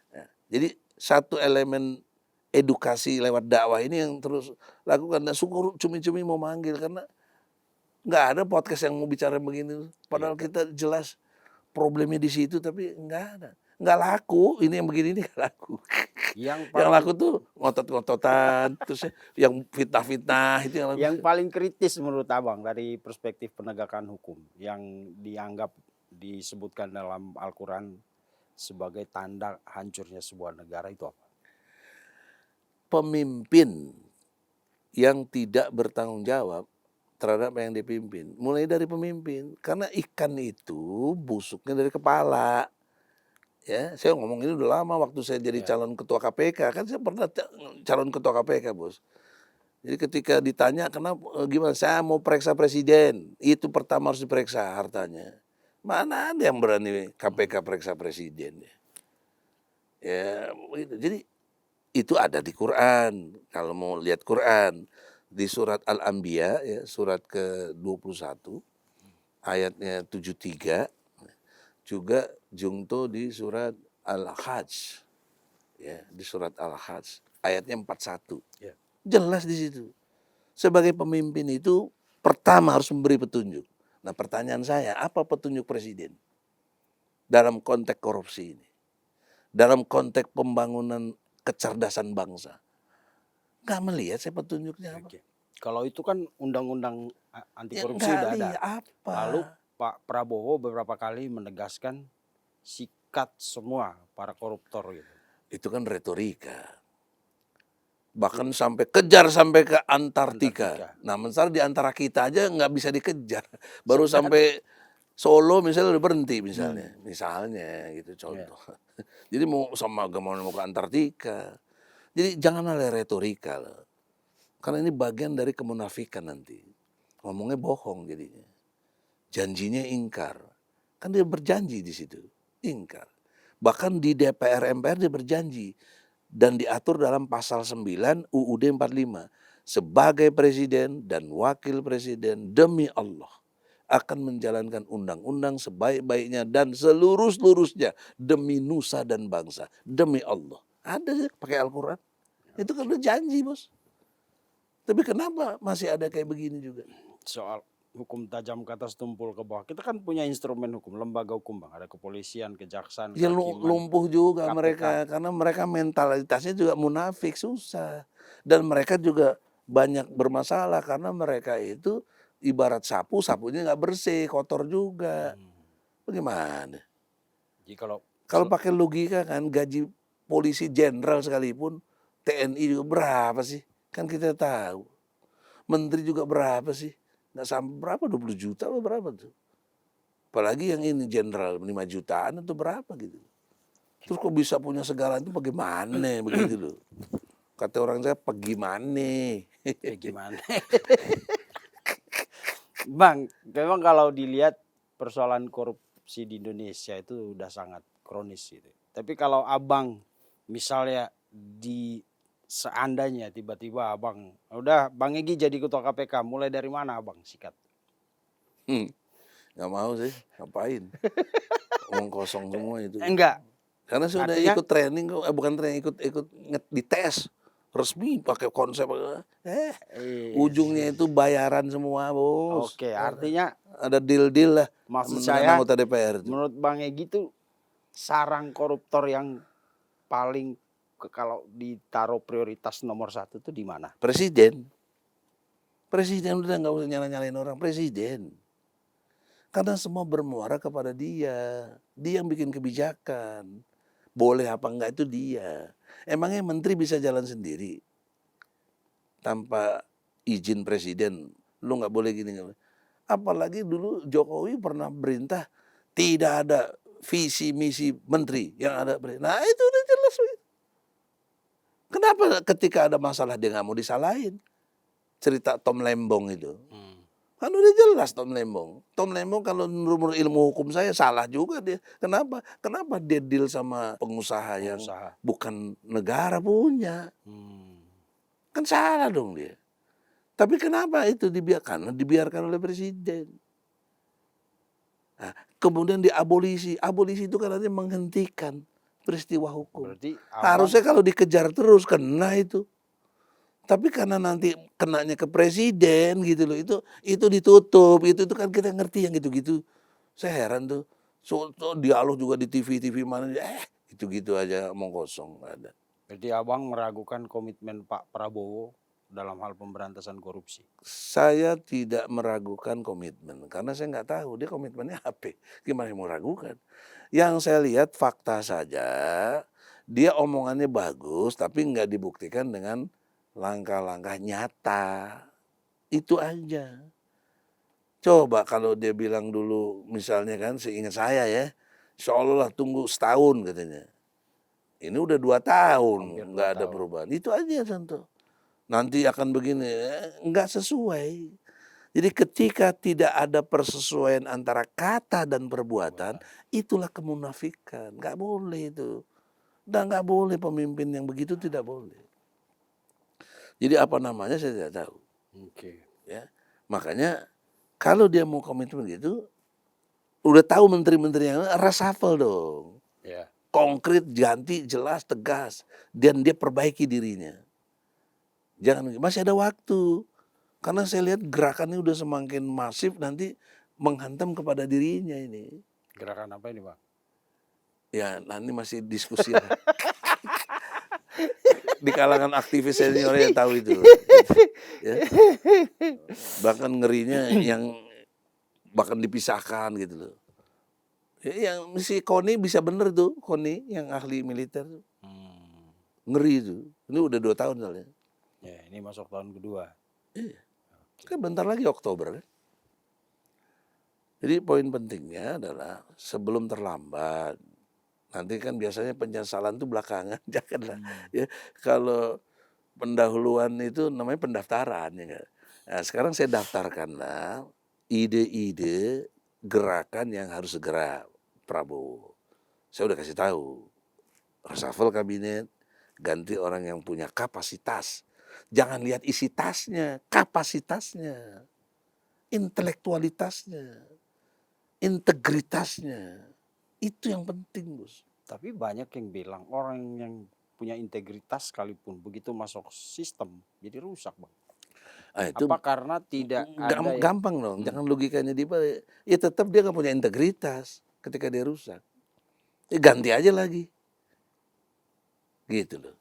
Ya. Jadi satu elemen edukasi lewat dakwah ini yang terus lakukan. Dan syukur cumi-cumi mau manggil karena nggak ada podcast yang mau bicara begini. Padahal kita jelas problemnya di situ tapi nggak ada. Nggak laku, ini yang begini ini nggak laku. Yang Yang paling laku tuh ngotot-ngototan, terus yang fitnah-fitnah itu yang laku. yang paling kritis menurut Abang dari perspektif penegakan hukum yang dianggap disebutkan dalam Al-Quran sebagai tanda hancurnya sebuah negara itu apa? Pemimpin yang tidak bertanggung jawab terhadap apa yang dipimpin. Mulai dari pemimpin. Karena ikan itu busuknya dari kepala. Ya, saya ngomong ini udah lama waktu saya jadi calon ketua KPK. Kan saya pernah calon ketua KPK, Bos. Jadi ketika ditanya kenapa gimana saya mau periksa presiden, itu pertama harus diperiksa hartanya. Mana ada yang berani KPK periksa presiden ya? Ya, begitu. Jadi itu ada di Quran. Kalau mau lihat Quran di surat Al-Anbiya ya, surat ke-21 ayatnya 73, juga jungto di surat Al-Hajj ya, di surat Al-Hajj ayatnya 41. Ya. Jelas di situ. Sebagai pemimpin itu pertama harus memberi petunjuk. Nah, pertanyaan saya, apa petunjuk presiden dalam konteks korupsi ini? Dalam konteks pembangunan kecerdasan bangsa. Nggak melihat saya petunjuknya apa. Oke. Kalau itu kan undang-undang anti Ya, korupsi nggak udah ada. lihat apa. Lalu Pak Prabowo beberapa kali menegaskan sikat semua para koruptor gitu. Itu kan retorika. Bahkan sampai kejar sampai ke Antartika. Nah, sementara di antara kita aja nggak bisa dikejar. Baru sampai Solo misalnya udah berhenti misalnya. Misalnya gitu contoh. Jadi mau sama agama mau ke Antartika. Jadi jangan ada retorika loh. Karena ini bagian dari kemunafikan nanti. Ngomongnya bohong jadinya. Janjinya ingkar. Kan dia berjanji di situ. Ingkar. Bahkan di DPR MPR dia berjanji. Dan diatur dalam pasal 9 UUD 45. Sebagai presiden dan wakil presiden demi Allah akan menjalankan undang-undang sebaik-baiknya dan seluruh-seluruhnya demi nusa dan bangsa. Demi Allah. Ada pakai Al-Quran. Itu kan udah janji bos. Tapi kenapa masih ada kayak begini juga? Soal hukum tajam ke atas tumpul ke bawah. Kita kan punya instrumen hukum, lembaga hukum Bang. Ada kepolisian, kejaksaan, Ya kehakiman, lumpuh juga KPK. mereka karena mereka mentalitasnya juga munafik, susah. Dan mereka juga banyak bermasalah karena mereka itu ibarat sapu, sapunya nggak bersih, kotor juga. Hmm. Bagaimana? Jadi kalau Kalau pakai logika kan gaji polisi jenderal sekalipun TNI juga berapa sih? Kan kita tahu. Menteri juga berapa sih? Nggak sampai berapa, 20 juta apa berapa tuh? Apalagi yang ini jenderal 5 jutaan atau berapa gitu. Terus kok bisa punya segala itu bagaimana begitu loh. Kata orang saya bagaimana. gimana? Bang, memang kalau dilihat persoalan korupsi di Indonesia itu udah sangat kronis gitu. Tapi kalau abang misalnya seandainya tiba-tiba abang, udah Bang Egy jadi ketua KPK, mulai dari mana abang sikat? Nggak mau sih, ngapain? Omong kosong semua itu. Enggak, Karena sudah artinya ikut training kok, bukan training, ikut dites resmi pakai konsep. Ujungnya itu bayaran semua, bos. oke, artinya Ada deal-deal lah maksud dengan saya anggota DPR itu. menurut Bang Egy itu sarang koruptor yang paling kalau ditaruh prioritas nomor satu itu di mana? Presiden. Presiden udah nggak usah nyala-nyalain orang. Presiden. Karena semua bermuara kepada dia. Dia yang bikin kebijakan. Boleh apa enggak itu dia. Emangnya menteri bisa jalan sendiri? Tanpa izin presiden. Lu nggak boleh gini. Nggak boleh. Apalagi dulu Jokowi pernah perintah tidak ada visi misi menteri yang ada. Nah itu udah jelas. Kenapa ketika ada masalah dia nggak mau disalahin? Cerita Tom Lembong itu. Kan udah jelas Tom Lembong. Tom Lembong kalau menurut ilmu hukum saya salah juga dia. Kenapa? Kenapa dia deal sama pengusaha yang bukan negara punya? Kan salah dong dia. Tapi kenapa itu dibiarkan? Dibiarkan oleh presiden. Nah, kemudian diabolisi. Abolisi itu kan artinya menghentikan peristiwa hukum. Berarti Harusnya kalau dikejar terus kena itu. Tapi karena nanti kenanya ke presiden gitu loh, itu ditutup, itu kan kita ngerti yang gitu-gitu. Saya heran tuh. So, dialog juga di TV mana, gitu-gitu aja omong kosong, nggak ada. Berarti abang meragukan komitmen Pak Prabowo dalam hal pemberantasan korupsi? Saya tidak meragukan komitmen, karena saya nggak tahu dia komitmennya apa. Gimana mau ragukan? Yang saya lihat fakta saja, dia omongannya bagus, tapi nggak dibuktikan dengan langkah-langkah nyata. Itu aja. Coba kalau dia bilang dulu misalnya kan seingat saya ya, seolah-olah tunggu setahun katanya. Ini udah 2 tahun Hampir 2 nggak ada tahun. perubahan. Itu aja contoh. Nanti akan begini, nggak sesuai. Jadi ketika tidak ada persesuaian antara kata dan perbuatan, itulah kemunafikan. Nggak boleh itu. Dan nggak boleh pemimpin yang begitu, tidak boleh. Jadi apa namanya saya tidak tahu. Ya, makanya kalau dia mau komitmen gitu, udah tahu menteri-menteri yang reshuffle dong. Konkret, ganti, jelas, tegas, dan dia perbaiki dirinya. Jangan, masih ada waktu. Karena saya lihat gerakannya udah semakin masif, nanti menghantam kepada dirinya ini. Gerakan apa ini, Bang? Ya, nanti masih diskusi lah. Di kalangan aktivis senior yang tahu itu. Ya. Bahkan ngerinya yang bahkan dipisahkan gitu loh. Ya, yang si Koni bisa bener tuh, Koni yang ahli militer. Ngeri itu. Ini udah 2 tahun soalnya. Ya, ini masuk tahun kedua. Iya. Kan bentar lagi Oktober kan. Jadi poin pentingnya adalah sebelum terlambat. Nanti kan biasanya penyesalan itu belakangan, janganlah. Ya, kalau pendahuluan itu namanya pendaftaran ya nggak? Nah, sekarang saya daftarkanlah ide-ide gerakan yang harus segera Prabowo. Saya udah kasih tahu. Reshuffle kabinet, ganti orang yang punya kapasitas. Jangan lihat isi tasnya, kapasitasnya, intelektualitasnya, integritasnya. Itu yang penting, Bos. Tapi banyak yang bilang orang yang punya integritas sekalipun begitu masuk sistem jadi rusak, Bang. Itu Apa karena tidak ada yang gampang dong, jangan logikanya dibalik. Ya tetap dia nggak punya integritas ketika dia rusak. Ya ganti aja lagi, gitu loh.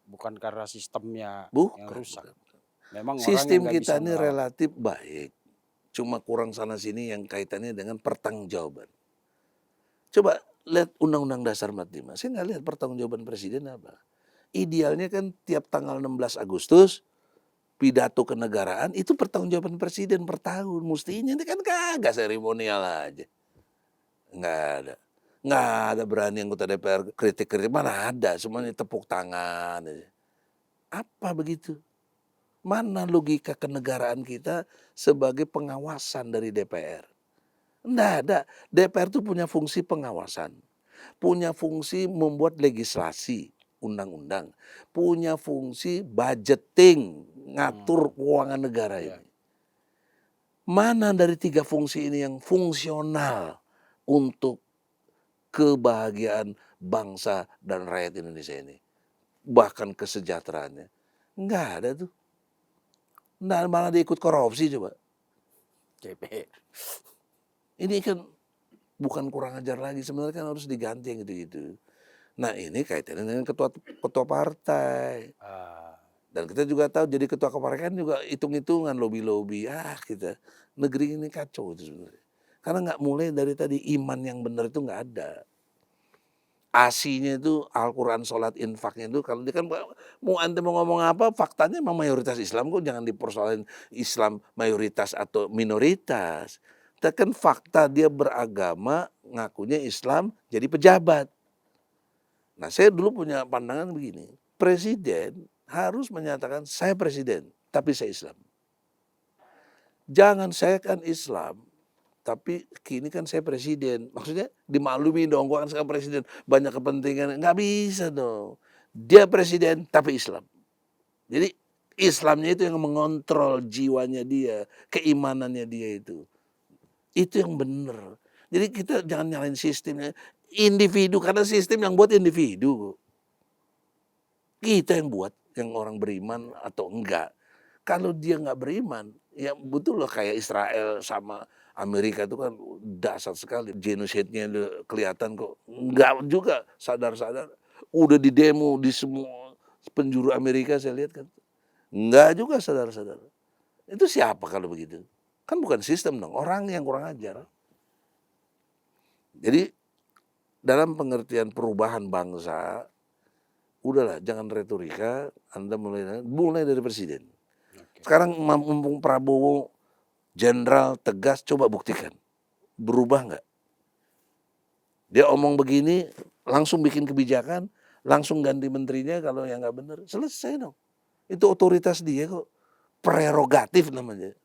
bukan karena sistemnya yang Bukan, rusak. bukan. Memang orang yang Sistem nggak bisa kita ini merawat. relatif baik, cuma kurang sana sini yang kaitannya dengan pertanggungjawaban. Coba lihat Undang-Undang Dasar 45, saya nggak lihat pertanggungjawaban presiden apa. Idealnya kan tiap tanggal 16 Agustus pidato kenegaraan itu pertanggungjawaban presiden per tahun. Mestinya ini kan kagak seremonial aja. Nggak ada. Nggak ada berani anggota DPR kritik-kritik. Mana ada. Semuanya tepuk tangan aja. Apa begitu? Mana logika kenegaraan kita sebagai pengawasan dari DPR? Nggak ada. DPR itu punya fungsi pengawasan. Punya fungsi membuat legislasi, undang-undang. Punya fungsi budgeting, ngatur keuangan negara Ya. ini. Mana dari tiga fungsi ini yang fungsional untuk kebahagiaan bangsa dan rakyat Indonesia ini? Bahkan kesejahteraannya. Nggak ada tuh. Nah, malah dia ikut korupsi coba. DPR. Ini kan bukan kurang ajar lagi. Sebenarnya kan harus diganti yang gitu-gitu. Nah ini kaitannya dengan ketua partai. Ah, Dan kita juga tahu jadi ketua partai kan juga hitung-hitungan lobby-lobby. Kita negeri ini kacau itu sebenarnya. Karena nggak mulai dari tadi iman yang benar itu nggak ada. Asinya itu Al-Quran, sholat, infaknya itu kalau dia kan mau anti mau ngomong apa faktanya memang mayoritas Islam kok, jangan dipersoalin Islam mayoritas atau minoritas. Tapi kan fakta dia beragama ngakunya Islam jadi pejabat. Nah saya dulu punya pandangan begini, presiden harus menyatakan saya presiden tapi saya Islam. Jangan saya kan Islam tapi kini kan saya presiden. Maksudnya dimaklumi dong, gua kan sekarang presiden, banyak kepentingan. Nggak bisa dong. Dia presiden tapi Islam. Jadi Islamnya itu yang mengontrol jiwanya dia, keimanannya dia itu. Itu yang benar. Jadi kita jangan nyalain sistemnya. Individu, karena sistem yang buat individu. Kita yang buat, yang orang beriman atau enggak. Kalau dia nggak beriman, ya betul loh kayak Israel sama Amerika itu kan dasar sekali. Genocidnya kelihatan kok. Enggak juga sadar-sadar. Udah di demo di semua penjuru Amerika saya lihat kan. Enggak juga sadar-sadar. Itu siapa kalau begitu? Kan bukan sistem dong, orang yang kurang ajar. Jadi dalam pengertian perubahan bangsa, udahlah jangan retorika, Anda mulai dari presiden. oke. Sekarang mumpung Prabowo jenderal tegas, coba buktikan. Berubah nggak? Dia omong begini, langsung bikin kebijakan, langsung ganti menterinya kalau yang nggak benar. Selesai dong. Itu otoritas dia kok. Prerogatif namanya.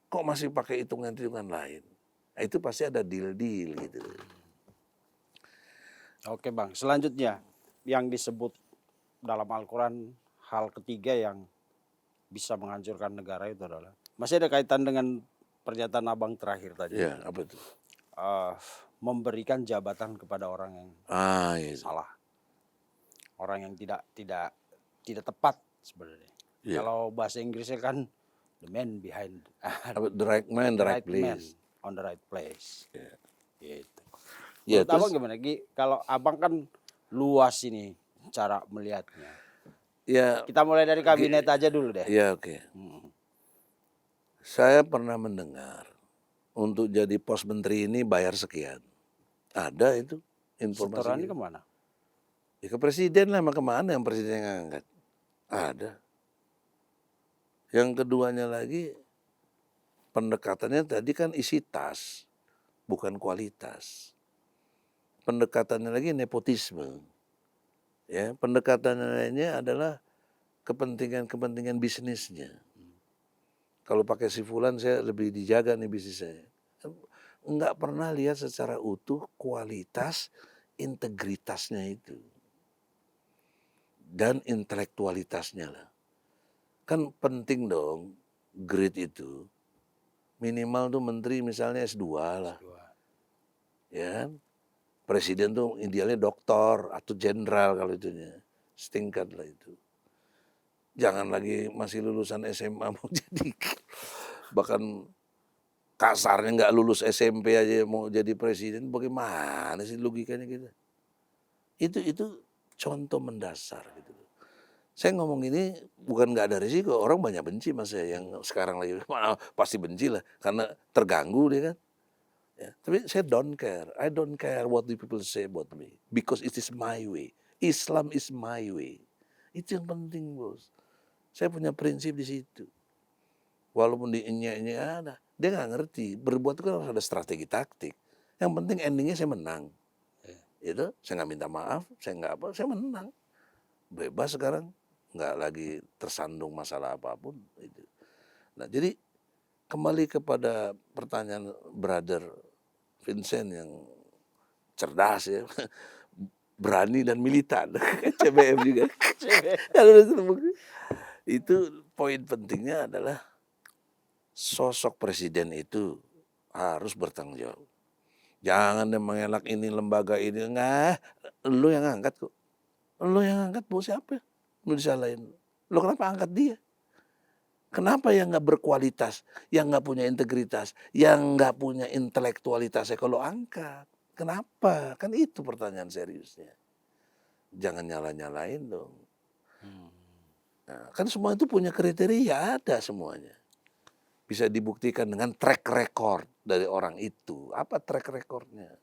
Kok masih pakai hitungan-hitungan lain? Nah, itu pasti ada deal-deal gitu. Oke Bang, selanjutnya yang disebut dalam Al-Quran hal ketiga yang bisa menghancurkan negara itu adalah masih ada kaitan dengan pernyataan Abang terakhir tadi. Ya, apa itu? Memberikan jabatan kepada orang yang Itu. salah, orang yang tidak tepat sebenarnya. Ya. Kalau bahasa Inggrisnya kan the man behind The right man, the right man place. on the right place. Ya. Gitu. Ya, Menurut Abang terus gimana Gi? Kalau Abang kan luas ini cara melihatnya. ya, Kita mulai dari kabinet aja dulu deh. ya oke. Hmm. Saya pernah mendengar untuk jadi pos menteri ini bayar sekian. Ada itu informasi. Setorannya gitu. kemana? Ya ke presiden lah, emang kemana yang presiden yang ngangkat? Ada. Yang keduanya lagi, pendekatannya tadi kan isi tas, bukan kualitas. Pendekatannya lagi nepotisme. Ya, pendekatannya lainnya adalah kepentingan-kepentingan bisnisnya. Kalau pakai si fulan saya lebih dijaga nih bisnis saya. Enggak pernah lihat secara utuh kualitas integritasnya itu. Dan intelektualitasnya lah. Kan penting dong grade itu. Minimal tuh menteri misalnya S2 lah. Ya kan? Presiden tuh idealnya doktor atau jenderal kalau itunya. Setingkat lah itu. Jangan lagi masih lulusan SMA mau jadi bahkan kasarnya nggak lulus SMP aja mau jadi presiden, bagaimana sih logikanya kita? Itu contoh mendasar gitu loh. Saya ngomong ini bukan nggak ada risiko, orang banyak benci sama saya yang sekarang lagi, pasti benci lah karena terganggu dia kan. Ya, tapi saya don't care. I don't care what the people say about me because it is my way. Islam is my way. Itu yang penting, Bos. Saya punya prinsip di situ. Walaupun diinjak-injak ada, dia nggak ngerti. Berbuat itu kan harus ada strategi taktik. Yang penting endingnya saya menang. Itu saya nggak minta maaf, saya nggak apa, saya menang. Bebas sekarang, nggak lagi tersandung masalah apapun. Itu. Nah, jadi kembali kepada pertanyaan brother Vincent yang cerdas ya, berani dan militan, CBM juga. Itu poin pentingnya adalah sosok presiden itu harus bertanggung jawab. Jangan dia mengelak ini lembaga ini, enggak, lu yang angkat kok. Lu yang angkat bos siapa? Lu disalahin. Lu kenapa angkat dia? Kenapa yang nggak berkualitas, yang nggak punya integritas, yang nggak punya intelektualitasnya kalau angkat? Kenapa? Kan itu pertanyaan seriusnya. Jangan nyala-nyalain dong. Nah, kan semua itu punya kriteria, ada semuanya. Bisa dibuktikan dengan track record dari orang itu. Apa track recordnya?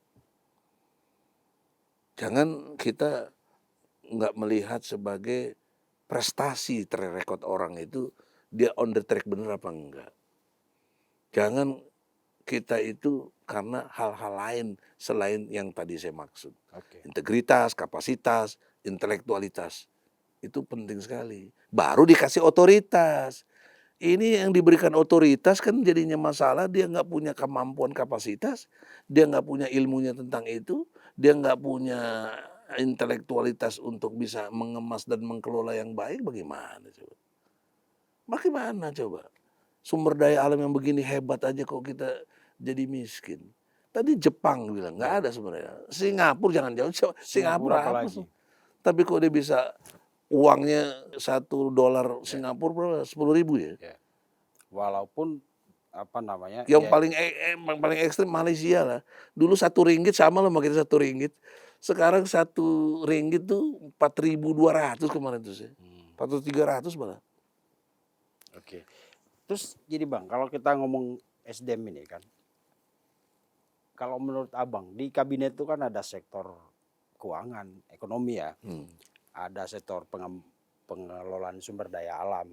Jangan kita nggak melihat sebagai prestasi track record orang itu, dia on the track bener apa enggak. Jangan kita itu karena hal-hal lain selain yang tadi saya maksud. Oke. Integritas, kapasitas, intelektualitas. Itu penting sekali. Baru dikasih otoritas. Ini yang diberikan otoritas kan jadinya masalah, dia nggak punya kemampuan kapasitas, dia nggak punya ilmunya tentang itu, dia nggak punya intelektualitas untuk bisa mengemas dan mengelola yang baik, bagaimana coba? Bagaimana coba? Sumber daya alam yang begini hebat aja kok kita jadi miskin. Tadi Jepang bilang nggak ada sebenarnya. Singapura jangan jauh, Singapura Singapura apa apalagi. sih? Tapi kok dia bisa uangnya $1 Ya, Singapura berapa? 10.000 ya? ya. Walaupun apa namanya? Yang Ya, paling ekstrim Malaysia lah. Dulu RM1 sama loh sama kita RM1. Sekarang RM1 tuh 4.200 kemarin tuh sih. 4.300 malah. oke. Terus jadi Bang, kalau kita ngomong SDM ini kan, kalau menurut Abang di kabinet itu kan ada sektor keuangan, ekonomi ya, ada sektor pengelolaan sumber daya alam.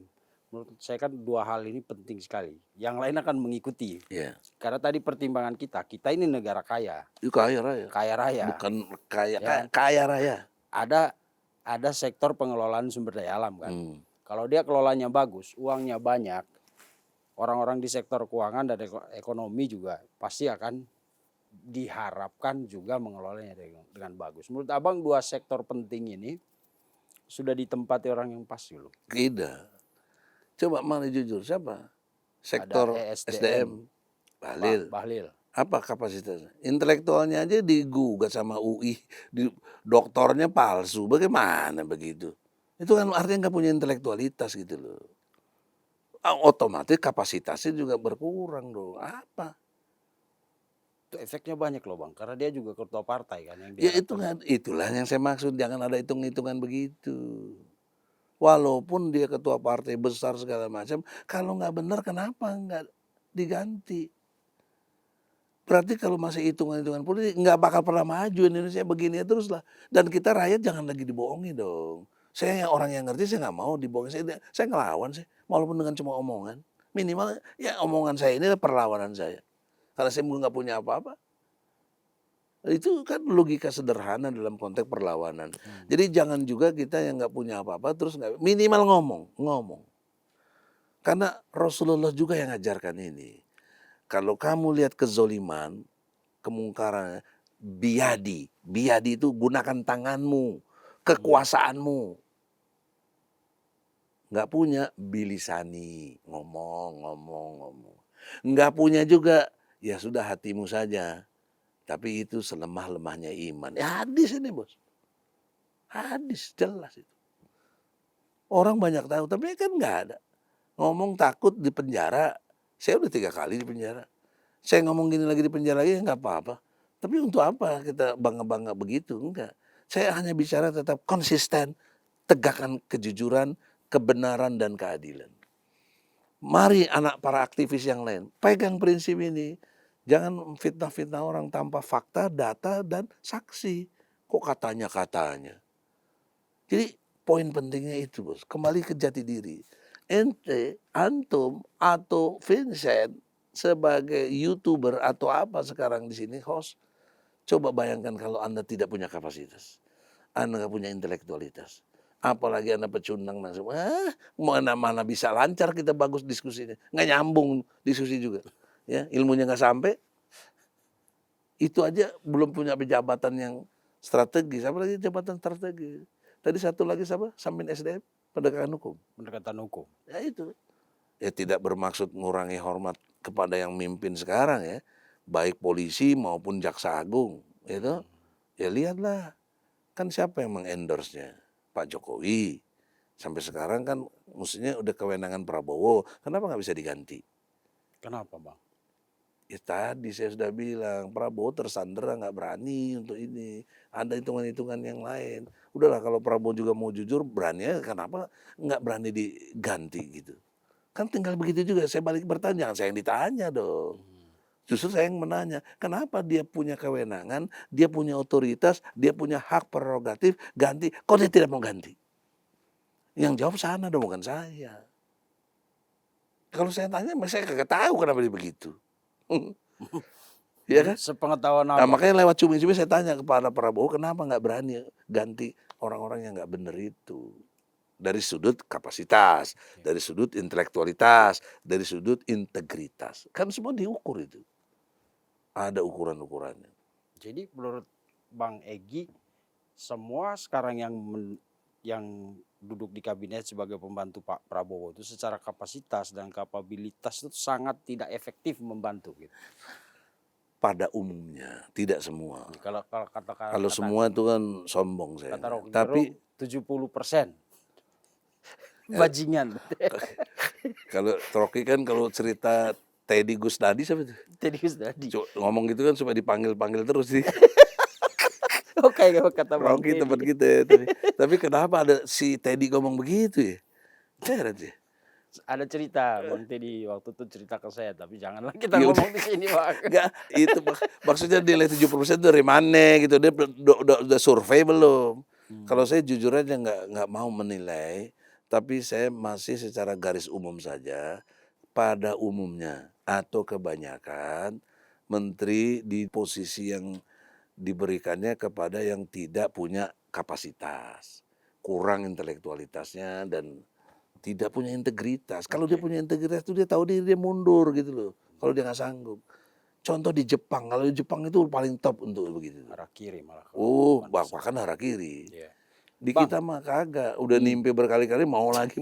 Menurut saya kan dua hal ini penting sekali. Yang lain akan mengikuti. Iya. Karena tadi pertimbangan kita ini negara kaya, Itu kaya raya. kaya raya. Bukan kaya, Ya. kaya raya. Ada sektor pengelolaan sumber daya alam kan. Kalau dia kelolanya bagus, uangnya banyak, orang-orang di sektor keuangan dan ekonomi juga pasti akan diharapkan juga mengelolanya dengan bagus. Menurut Abang dua sektor penting ini sudah ditempati orang yang pas dulu. Tidak. Coba mana jujur siapa? Sektor Ada SDM. Bahlil. Bahlil. Apa kapasitasnya? Intelektualnya aja digugat sama UI, doktornya palsu. Bagaimana begitu? Itu kan artinya nggak punya intelektualitas gitu loh. Otomatis kapasitasnya juga berkurang dong. Apa? Itu efeknya banyak loh Bang, karena dia juga ketua partai kan yang Ya itu diharapkan. kan, itulah yang saya maksud. Jangan ada hitung-hitungan begitu. Walaupun dia ketua partai besar segala macam, kalau nggak benar kenapa nggak diganti? Berarti kalau masih hitungan-hitungan politik nggak bakal pernah maju Indonesia begini terus lah. Dan kita rakyat jangan lagi dibohongi dong. Saya yang orang yang ngerti saya nggak mau dibohongi. Saya ngelawan sih, walaupun dengan cuma omongan. Minimal ya omongan saya ini adalah perlawanan saya. Karena saya nggak punya apa-apa. Itu kan logika sederhana dalam konteks perlawanan. Jadi jangan juga kita yang nggak punya apa-apa terus nggak minimal ngomong. Karena Rasulullah juga yang ngajarkan ini. Kalau kamu lihat kezoliman, kemungkaran, biadi itu gunakan tanganmu, kekuasaanmu. Nggak punya, bilisani, ngomong. Nggak punya juga, ya sudah hatimu saja. Tapi itu selemah-lemahnya iman. Ya hadis ini bos. Hadis jelas itu. Orang banyak tahu, tapi kan nggak ada. Ngomong takut di penjara, saya udah 3 kali di penjara. Saya ngomong gini lagi di penjara lagi, ya nggak apa-apa. Tapi untuk apa kita bangga-bangga begitu? Enggak. Saya hanya bicara tetap konsisten, tegakkan kejujuran, kebenaran, dan keadilan. Mari anak para aktivis yang lain, pegang prinsip ini. Jangan fitnah-fitnah orang tanpa fakta, data, dan saksi. Kok katanya-katanya? Jadi poin pentingnya itu, Bos. Kembali ke jati diri. Ente, antum, atau Vincent sebagai YouTuber atau apa sekarang di sini host, coba bayangkan kalau Anda tidak punya kapasitas. Anda nggak punya intelektualitas. Apalagi Anda pecundang langsung. Mana-mana bisa lancar kita bagus diskusinya. Nggak nyambung diskusi juga. Ya, ilmunya nggak sampai. Itu aja belum punya jabatan yang strategis. Apalagi jabatan strategis. Tadi satu lagi siapa? Samin SDM, pendekatan hukum. Pendekatan hukum. Ya itu. Ya tidak bermaksud mengurangi hormat kepada yang mimpin sekarang ya. Baik polisi maupun jaksa agung. Itu. Ya lihatlah. Kan siapa yang mengendorse-nya? Pak Jokowi. Sampai sekarang kan mestinya udah kewenangan Prabowo. Kenapa nggak bisa diganti? Kenapa, Bang? Ya tadi saya sudah bilang, Prabowo tersandera nggak berani untuk ini. Ada hitungan-hitungan yang lain. Udahlah kalau Prabowo juga mau jujur, berani, kenapa nggak berani diganti gitu. Kan tinggal begitu juga, saya balik bertanya, jangan saya yang ditanya dong. Justru saya yang menanya, kenapa dia punya kewenangan, dia punya otoritas, dia punya hak prerogatif, ganti, kok dia tidak mau ganti? Yang jawab sana dong, bukan saya. Kalau saya tanya, saya kagak tahu kenapa dia begitu. Iya kan? Sepengetahuan Nah, Abang. makanya lewat cumi-cumi saya tanya kepada Prabowo, kenapa nggak berani ganti orang-orang yang nggak benar itu? Dari sudut kapasitas, dari sudut intelektualitas, dari sudut integritas. Kan semua diukur itu. Ada ukuran-ukurannya. Jadi menurut Bang Egy, semua sekarang yang duduk di kabinet sebagai pembantu Pak Prabowo itu secara kapasitas dan kapabilitas itu sangat tidak efektif membantu gitu. Pada umumnya, tidak semua. Kalau Kalau semua itu kan sombong saya. kata Rocky Tapi Gerung 70% bajingan. kalau Rocky kan kalau cerita Teddy Gusnadi siapa itu? Tadi tadi. Ngomong gitu kan supaya dipanggil-panggil terus sih. Oke, kata Bang Rocky tempat Teddy. kita ya. Tapi kenapa ada si Teddy ngomong begitu ya? Heran sih. Ada cerita Bang Teddy waktu itu cerita ke saya, tapi janganlah kita Ya udah. ngomong di sini, Bang. Enggak, itu maksudnya nilai 70% itu dari mana gitu. Dia udah survei belum? Kalau saya jujur aja nggak mau menilai, tapi saya masih secara garis umum saja. Pada umumnya atau kebanyakan menteri di posisi yang diberikannya kepada yang tidak punya kapasitas, kurang intelektualitasnya dan tidak punya integritas. Kalau dia Oke. punya integritas itu dia tahu diri, dia mundur gitu loh. Kalau dia nggak sanggup. Contoh di Jepang, kalau di Jepang itu paling top untuk begitu. Arah kiri malah. Bahkan arah kiri. Iya. Di Bang, kita mah kagak, udah nimpi berkali-kali mau lagi.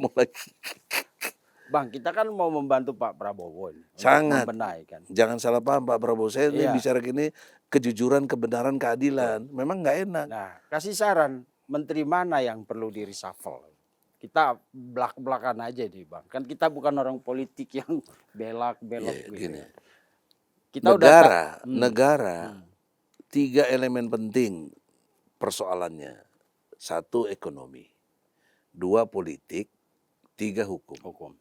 Bang, kita kan mau membantu Pak Prabowo ini untuk Sangat. membenahi kan. Jangan salah paham Pak Prabowo. Saya ini Iya. bicara gini kejujuran, kebenaran, keadilan. Memang nggak enak. Nah, kasih saran menteri mana yang perlu di reshuffle. Kita belak-belakan aja nih, Bang. Kan kita bukan orang politik yang belak-belok Ya, gitu. gini. Kita Negara, 3 elemen penting persoalannya. 1 ekonomi, 2 politik, 3 hukum. hukum.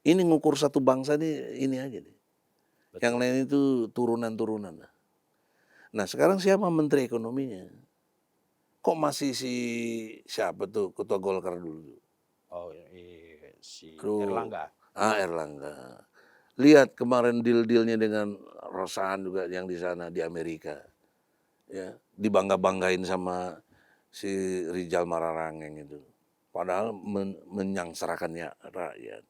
Ini ngukur satu bangsa ini aja nih. Betul. Yang lain itu turunan-turunan. Nah sekarang siapa menteri ekonominya? Kok masih siapa tuh ketua Golkar dulu? Oh, si Erlangga. Erlangga. Lihat kemarin deal-dealnya dengan Rosan juga yang di sana di Amerika. Ya, dibangga-banggain sama si Rijal Mararangeng itu. Padahal menyangsarakannya rakyat.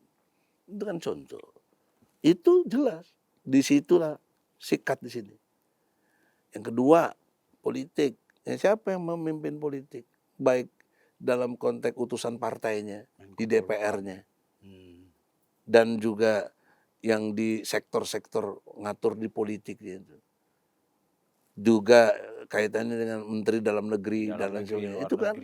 Itu kan contoh. Itu jelas. Disitulah sikat di sini. Yang kedua, politik. Siapa yang memimpin politik? Baik dalam konteks utusan partainya, di DPR-nya. Dan juga yang di sektor-sektor ngatur di politik itu. Juga kaitannya dengan menteri dalam negeri dan lain sebagainya. Itu kan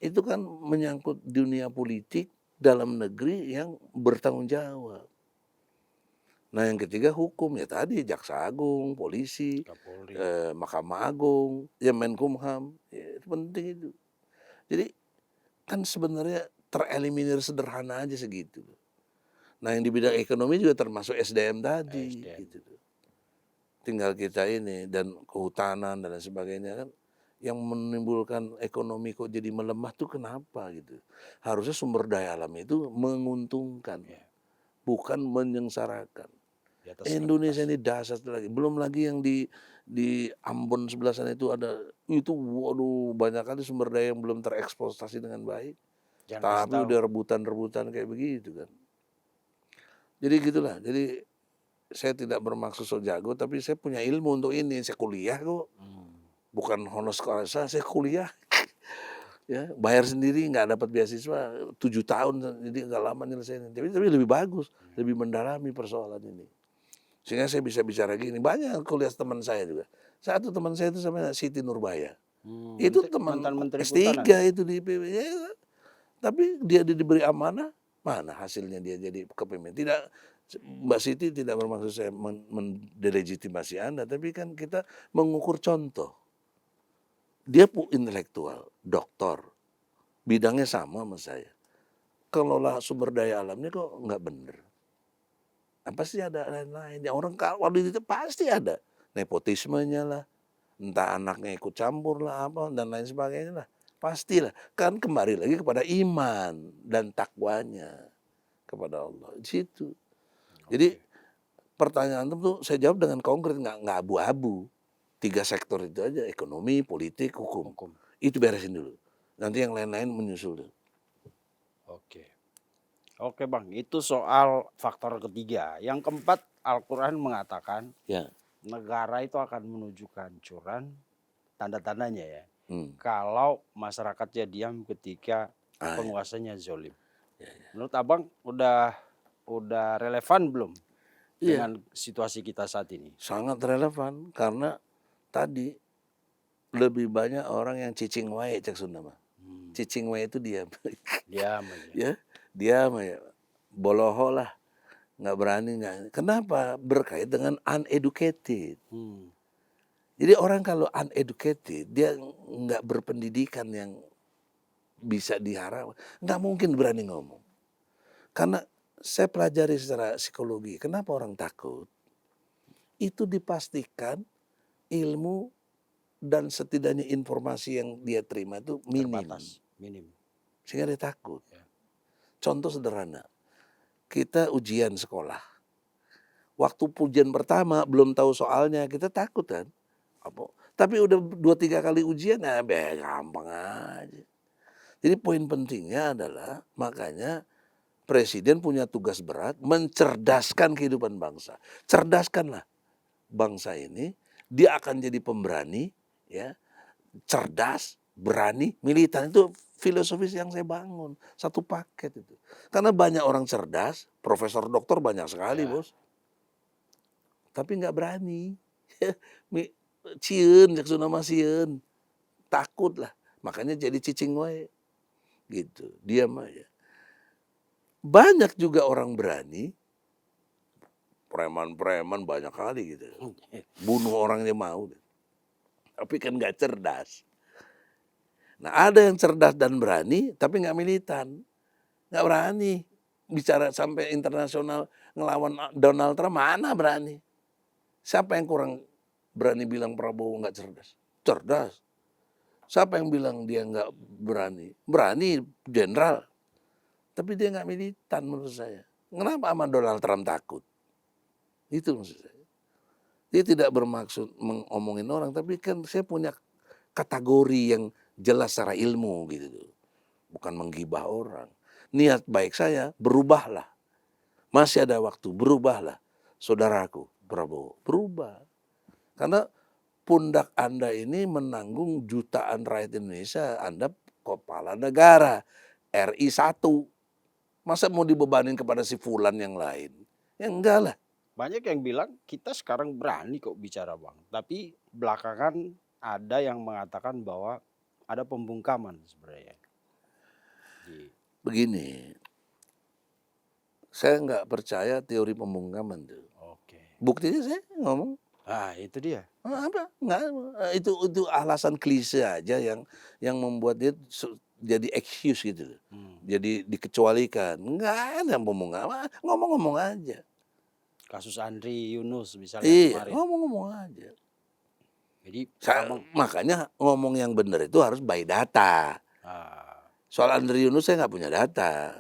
itu kan menyangkut dunia politik dalam negeri yang bertanggung jawab. Nah yang ketiga hukum, ya tadi Jaksa Agung, polisi, Kapolri. Mahkamah Agung, ya Menkumham, ya itu penting itu. Jadi kan sebenarnya tereliminir sederhana aja segitu. Nah yang di bidang ekonomi juga termasuk SDM tadi, SDM. gitu. Tinggal kita ini dan kehutanan dan lain sebagainya kan, yang menimbulkan ekonomi kok jadi melemah tuh kenapa gitu. Harusnya sumber daya alam itu menguntungkan, Ya, bukan menyengsarakan. di atas Indonesia kertas. ini dahsyat lagi. Belum lagi yang di Ambon sebelah sana itu ada, itu waduh banyak kali sumber daya yang belum tereksploitasi dengan baik. Jangan kasih Tapi tahu. udah rebutan-rebutan kayak begitu kan. Jadi gitulah. Jadi saya tidak bermaksud so jago, tapi saya punya ilmu untuk ini. Saya kuliah kok, bukan honoris causa, saya kuliah. Ya, bayar sendiri nggak dapat beasiswa 7 tahun, jadi nggak lama nyelesain. Tapi lebih bagus, lebih mendalami persoalan ini. Sehingga saya bisa bicara gini. Banyak kuliah teman saya juga. Satu teman saya itu sama Siti Nurbaya. Itu teman Mantan Menteri S3 Kehutanan. itu di IPB. Ya, tapi dia diberi amanah, mana hasilnya dia jadi kepemimpin. Tidak, Mbak Siti tidak bermaksud saya mendelegitimasi Anda, tapi kan kita mengukur contoh. Dia intelektual, doktor, bidangnya sama saya. Kelola sumber daya alamnya kok nggak bener. Pasti ada lain-lain. Ya orang kalau itu pasti ada nepotismenya lah, entah anaknya ikut campur lah apa dan lain sebagainya lah. Pastilah. Kan kembali lagi kepada iman dan takwanya kepada Allah. Di situ. Jadi pertanyaan itu tuh saya jawab dengan konkret, nggak abu-abu. 3 sektor itu aja, ekonomi, politik, hukum. Hukum. Itu beresin dulu. Nanti yang lain-lain menyusul. Oke. Oke Bang, itu soal faktor ketiga. Yang keempat, Al-Quran mengatakan Ya. negara itu akan menuju kehancuran, tanda-tandanya ya. Hmm. Kalau masyarakatnya diam ketika Ya. penguasanya zolim. Menurut Abang udah relevan belum Iya. dengan situasi kita saat ini? Sangat relevan karena tadi lebih banyak orang yang cicing wae cek Sunda mah. Cicing wae itu diam. Diam aja. Ya, diam aja. Boloho lah. Nggak berani. Kenapa? Berkait dengan uneducated. Jadi orang kalau uneducated, dia nggak berpendidikan yang bisa diharapkan. Nggak mungkin berani ngomong. Karena saya pelajari secara psikologi, kenapa orang takut? Itu dipastikan ilmu dan setidaknya informasi yang dia terima itu minim. Terbatas, minim. Sehingga dia takut. Ya. Contoh sederhana, kita ujian sekolah. Waktu ujian pertama belum tahu soalnya, kita takut kan? Tapi udah 2-3 kali ujian, gampang aja. Jadi poin pentingnya adalah makanya presiden punya tugas berat mencerdaskan kehidupan bangsa. Cerdaskanlah bangsa ini, dia akan jadi pemberani, ya, cerdas, berani, militan. Itu filosofis yang saya bangun, satu paket itu. Karena banyak orang cerdas, profesor doktor banyak sekali, Ya. bos. Tapi nggak berani. Cieun, cek nama sieun. Takut lah. Makanya jadi cicing wae. Gitu, diam aja. Banyak juga orang berani, preman-preman banyak kali gitu. Bunuh orangnya mau. Tapi kan nggak cerdas. Nah ada yang cerdas dan berani, tapi nggak militan. Nggak berani. Bicara sampai internasional ngelawan Donald Trump, mana berani. Siapa yang kurang berani bilang Prabowo nggak cerdas? Cerdas. Siapa yang bilang dia nggak berani? Berani, jenderal. Tapi dia nggak militan menurut saya. Kenapa sama Donald Trump takut? Itu maksud saya. Dia tidak bermaksud mengomongin orang, tapi kan saya punya kategori yang jelas secara ilmu gitu. Bukan menggibah orang. Niat baik saya, berubahlah. Masih ada waktu, berubahlah. Saudaraku, Prabowo, berubah. Karena pundak Anda ini menanggung jutaan rakyat Indonesia, Anda kepala negara, RI 1. Masa mau dibebanin kepada si fulan yang lain? Ya enggak lah. Banyak yang bilang kita sekarang berani kok bicara Bang. Tapi belakangan ada yang mengatakan bahwa ada pembungkaman sebenarnya. Oke. Begini, saya nggak percaya teori pembungkaman tuh. Oke. Buktinya saya ngomong, Ah, itu dia. apa, nggak, itu alasan klise aja yang membuat dia jadi excuse gitu loh. Hmm. Jadi dikecualikan, nggak ada pembungkaman, ngomong-ngomong aja. Kasus Andri Yunus misalnya Iya, kemarin. ngomong-ngomong aja. Jadi abang, Makanya ngomong yang benar itu harus by data. ah, Soal Andri Yunus saya nggak punya data,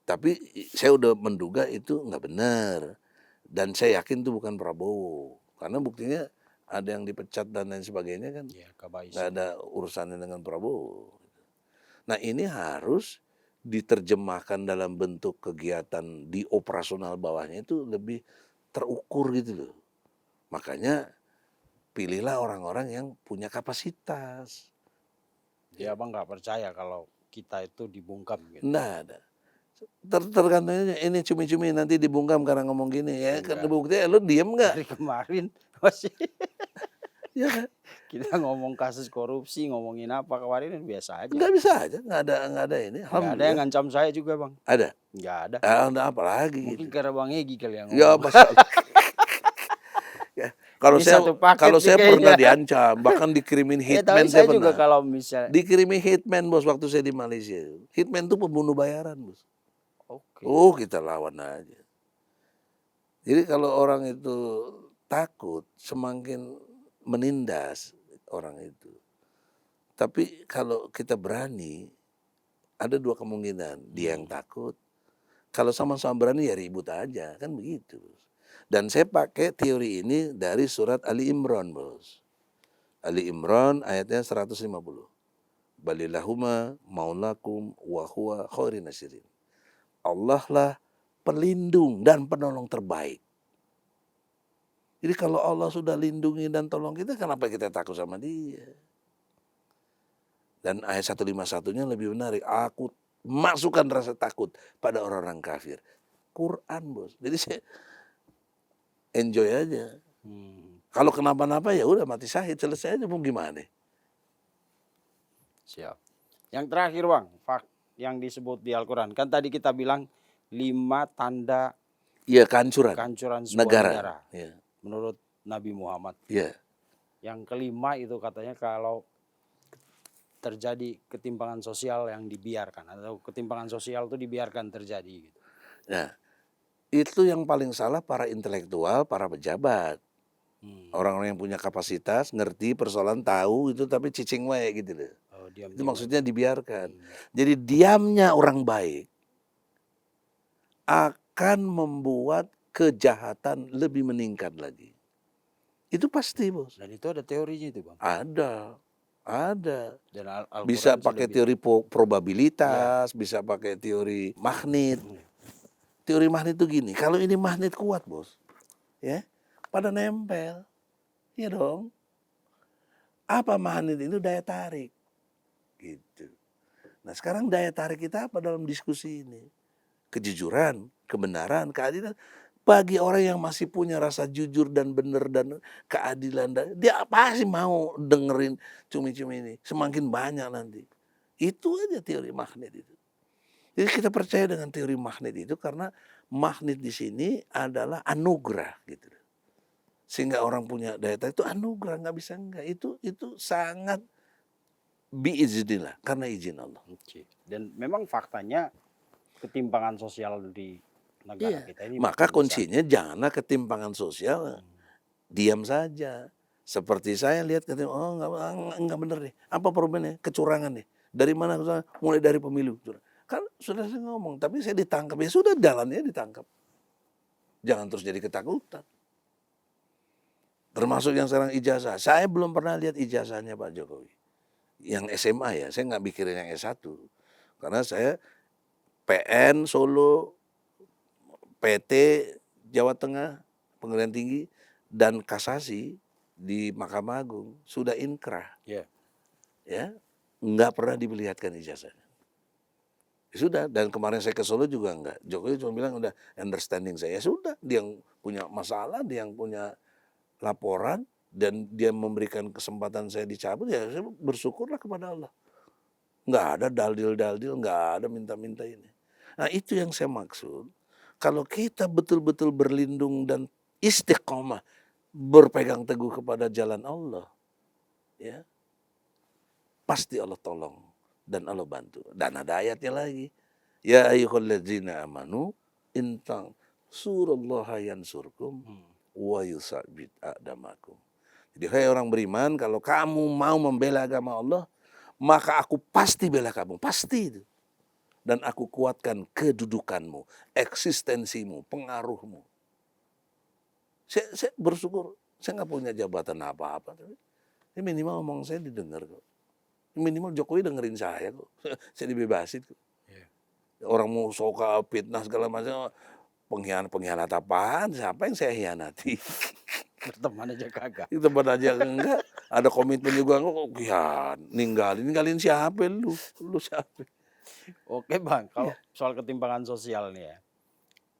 tapi saya udah menduga itu nggak benar. Dan saya yakin itu bukan Prabowo, karena buktinya ada yang dipecat dan lain sebagainya kan, ya Kabais nggak itu. ada urusannya dengan Prabowo. Nah ini harus diterjemahkan dalam bentuk kegiatan di operasional bawahnya itu lebih terukur gitu loh. Makanya pilihlah orang-orang yang punya kapasitas. Jadi abang nggak percaya kalau kita itu dibungkam gitu. Nggak ada. Tergantung ini cumi-cumi nanti dibungkam karena ngomong gini ya. Kan Enggak. buktinya lu diem nggak? Dari kemarin masih Ya kan? kita ngomong kasus korupsi, ngomongin apa kemarin kan biasa aja. Nggak bisa aja, nggak ada ini. Nggak ada yang Alhamdulillah. ngancam saya juga bang. Ada. Nggak ada. Ada apa lagi Mungkin gitu. karena Bang Egi kali yang Ya ngomong. masalah. Ya, Ini satu paket kalau nih saya kayaknya. pernah diancam, bahkan dikirimin Ya tapi hitman saya saya juga pernah. kalau misalnya. Dikirimin hitman bos waktu saya di Malaysia. Hitman itu pembunuh bayaran bos. Oke. Oh kita lawan aja. Jadi kalau orang itu takut, semakin menindas orang itu. Tapi kalau kita berani, ada dua kemungkinan. Dia yang takut. Kalau sama-sama berani ya ribut aja, kan begitu. Dan saya pakai teori ini dari surat Ali Imran, bos. Ali Imran ayatnya 150. Balillahumma maulakum wa huwa khairin nasirin. Allah lah pelindung dan penolong terbaik. Jadi kalau Allah sudah lindungi dan tolong kita, kenapa kita takut sama dia? Dan ayat 151-nya lebih menarik. Aku masukkan rasa takut pada orang-orang kafir. Quran bos. Jadi saya enjoy aja. Kalau kenapa-napa ya udah mati syahid, selesai aja, mau gimana? Siap. Yang terakhir bang, yang disebut di Al-Quran. Kan tadi kita bilang 5 tanda Iya, kehancuran kehancuran sebuah negara. Ya. Menurut Nabi Muhammad. Ya. Yang kelima itu katanya kalau terjadi ketimpangan sosial yang dibiarkan. Atau ketimpangan sosial itu dibiarkan terjadi. Gitu. Nah, itu yang paling salah para intelektual, para pejabat. Orang-orang yang punya kapasitas, ngerti persoalan, tahu itu tapi cicing wae gitu loh. Oh, diam, Itu maksudnya aja. dibiarkan. Jadi diamnya orang baik akan membuat kejahatan lebih meningkat lagi. Itu pasti bos. Dan itu ada teorinya itu bang. Ada. Dan Bisa pakai teori probabilitas, bisa pakai teori magnet. Teori magnet itu gini, kalau ini magnet kuat bos, ya pada nempel, ya dong. Apa magnet itu? Daya tarik, gitu. Nah sekarang daya tarik kita apa dalam diskusi ini? Kejujuran, kebenaran, keadilan. Bagi orang yang masih punya rasa jujur dan benar dan keadilan, dia pasti mau dengerin cumi-cumi ini. Semakin banyak nanti. Itu aja teori magnet itu. Jadi kita percaya dengan teori magnet itu karena magnet di sini adalah anugerah gitu. Sehingga orang punya daya tarik itu anugerah, nggak bisa enggak. Itu sangat biiznillah, karena izin Allah. Dan memang faktanya ketimpangan sosial di negara kita ini. Maka kuncinya janganlah ketimpangan sosial, diam saja. Seperti saya lihat, oh enggak benar nih. Apa problemnya? Kecurangan nih. Dari mana? Mulai dari pemilu. Kan sudah saya ngomong, tapi saya ditangkap. Ya sudah, jalannya ditangkap. Jangan terus jadi ketakutan. Termasuk yang sekarang ijazah. Saya belum pernah lihat ijazahnya Pak Jokowi. Yang SMA ya, saya nggak mikirin yang S1. Karena saya PN Solo, PT Jawa Tengah, Pengadilan Tinggi, dan Kasasi di Mahkamah Agung sudah inkrah. Ya, nggak pernah diperlihatkan ijazahnya. Sudah, dan kemarin saya ke Solo juga enggak. Jokowi cuma bilang udah understanding saya. Sudah, dia yang punya masalah, dia yang punya laporan, dan dia memberikan kesempatan saya dicabut, ya saya bersyukurlah kepada Allah. Nggak ada daldil-daldil, nggak ada minta-minta ini. Nah itu yang saya maksud, kalau kita betul-betul berlindung dan istiqomah, berpegang teguh kepada jalan Allah, ya pasti Allah tolong dan Allah bantu. Dan ada ayatnya lagi. Ya ayyuhalladzina amanu intang surallaha yansurkum Hmm. wa yusabbit aqdamakum. Jadi hai orang beriman, kalau kamu mau membela agama Allah, maka aku pasti bela kamu, pasti itu. Dan aku kuatkan kedudukanmu, eksistensimu, pengaruhmu. Saya bersyukur, saya nggak punya jabatan apa-apa, tapi minimal omong saya didengar kok. Minimal Jokowi dengerin saya kok. Saya dibebasin kok. Iya. Orang mau soka fitnah segala macam, pengkhianat apaan? Siapa yang saya hianati? Berteman aja kagak. Di tempat aja enggak. Ada komitmen juga kok. Ya, ninggalin siapa lu? Lu siapa? Oke Bang, kalau Iya. soal ketimpangan sosial nih ya,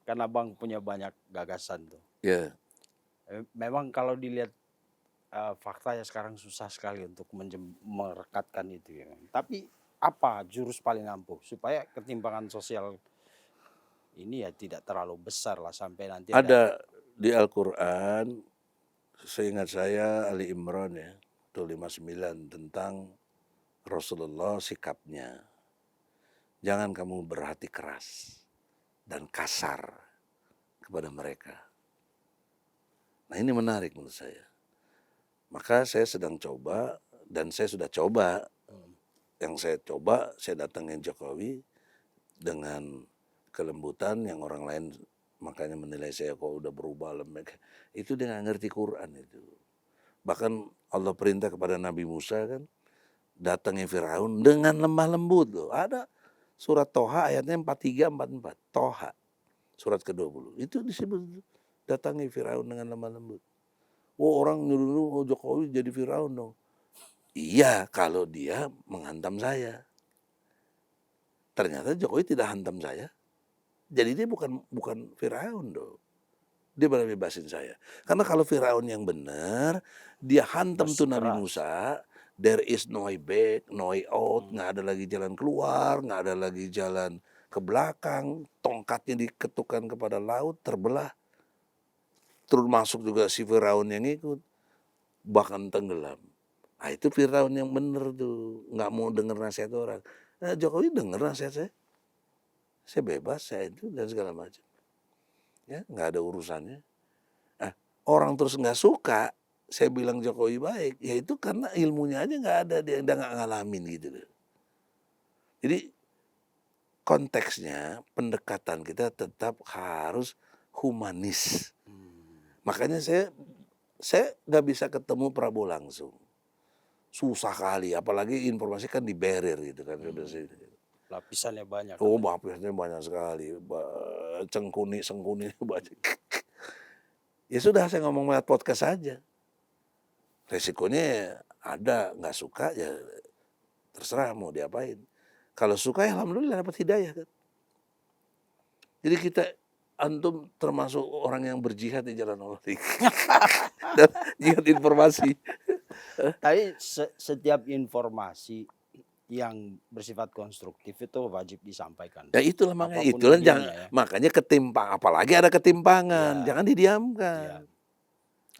kan Abang punya banyak gagasan tuh. Ya, Memang kalau dilihat faktanya sekarang susah sekali untuk merekatkan itu ya. Tapi apa jurus paling ampuh supaya ketimpangan sosial ini ya tidak terlalu besar lah sampai nanti ada di Al-Quran, seingat saya Ali Imran ya, itu 59 tentang Rasulullah sikapnya. Jangan kamu berhati keras dan kasar kepada mereka. Nah ini menarik menurut saya. Maka saya sedang coba dan saya sudah coba. Yang saya coba, saya datangin Jokowi dengan kelembutan yang orang lain makanya menilai saya kok udah berubah lembek. Itu dia nggak ngerti Quran itu. Bahkan Allah perintah kepada Nabi Musa kan, datangi Firaun dengan lemah lembut loh. Ada surat Toha ayatnya 43 44. Toha surat ke-20. Itu disebut datangi Firaun dengan lemah lembut. Oh orang nyuruh Jokowi jadi Firaun dong. Iya kalau dia menghantam saya. Ternyata Jokowi tidak hantam saya. Jadi dia bukan Firaun dong. Dia benar bebasin saya. Karena kalau Firaun yang benar, dia hantam tuh Nabi bersikeras. Musa, there is no way back, no way out, nggak ada lagi jalan keluar, nggak ada lagi jalan ke belakang, tongkatnya diketukkan kepada laut, terbelah. Termasuk juga si Firaun yang ikut, bahkan tenggelam. Nah itu Firaun yang benar tuh, nggak mau dengar nasihat orang. Nah, Jokowi dengar nasihat saya bebas, saya itu dan segala macam. Ya, nggak ada urusannya. Nah, orang terus nggak suka, saya bilang Jokowi baik, ya itu karena ilmunya aja nggak ada, dia nggak ngalamin gitu loh. Jadi konteksnya pendekatan kita tetap harus humanis. Makanya saya nggak bisa ketemu Prabowo langsung. Susah kali, apalagi informasi kan di barrier gitu kan. Lapisannya banyak. Oh, lapisnya banyak sekali. Sengkuni banyak. Ya sudah, saya ngomong lewat podcast saja. Resikonya ada, nggak suka ya terserah mau diapain. Kalau suka ya alhamdulillah dapat hidayah kan. Jadi kita antum termasuk orang yang berjihad di jalan Allah. Dan jihad informasi. Tapi setiap informasi yang bersifat konstruktif itu wajib disampaikan. Ya itulah makanya Apapun itulah medianya ya. makanya ketimpang, apalagi ada ketimpangan, Ya. jangan didiamkan. Ya,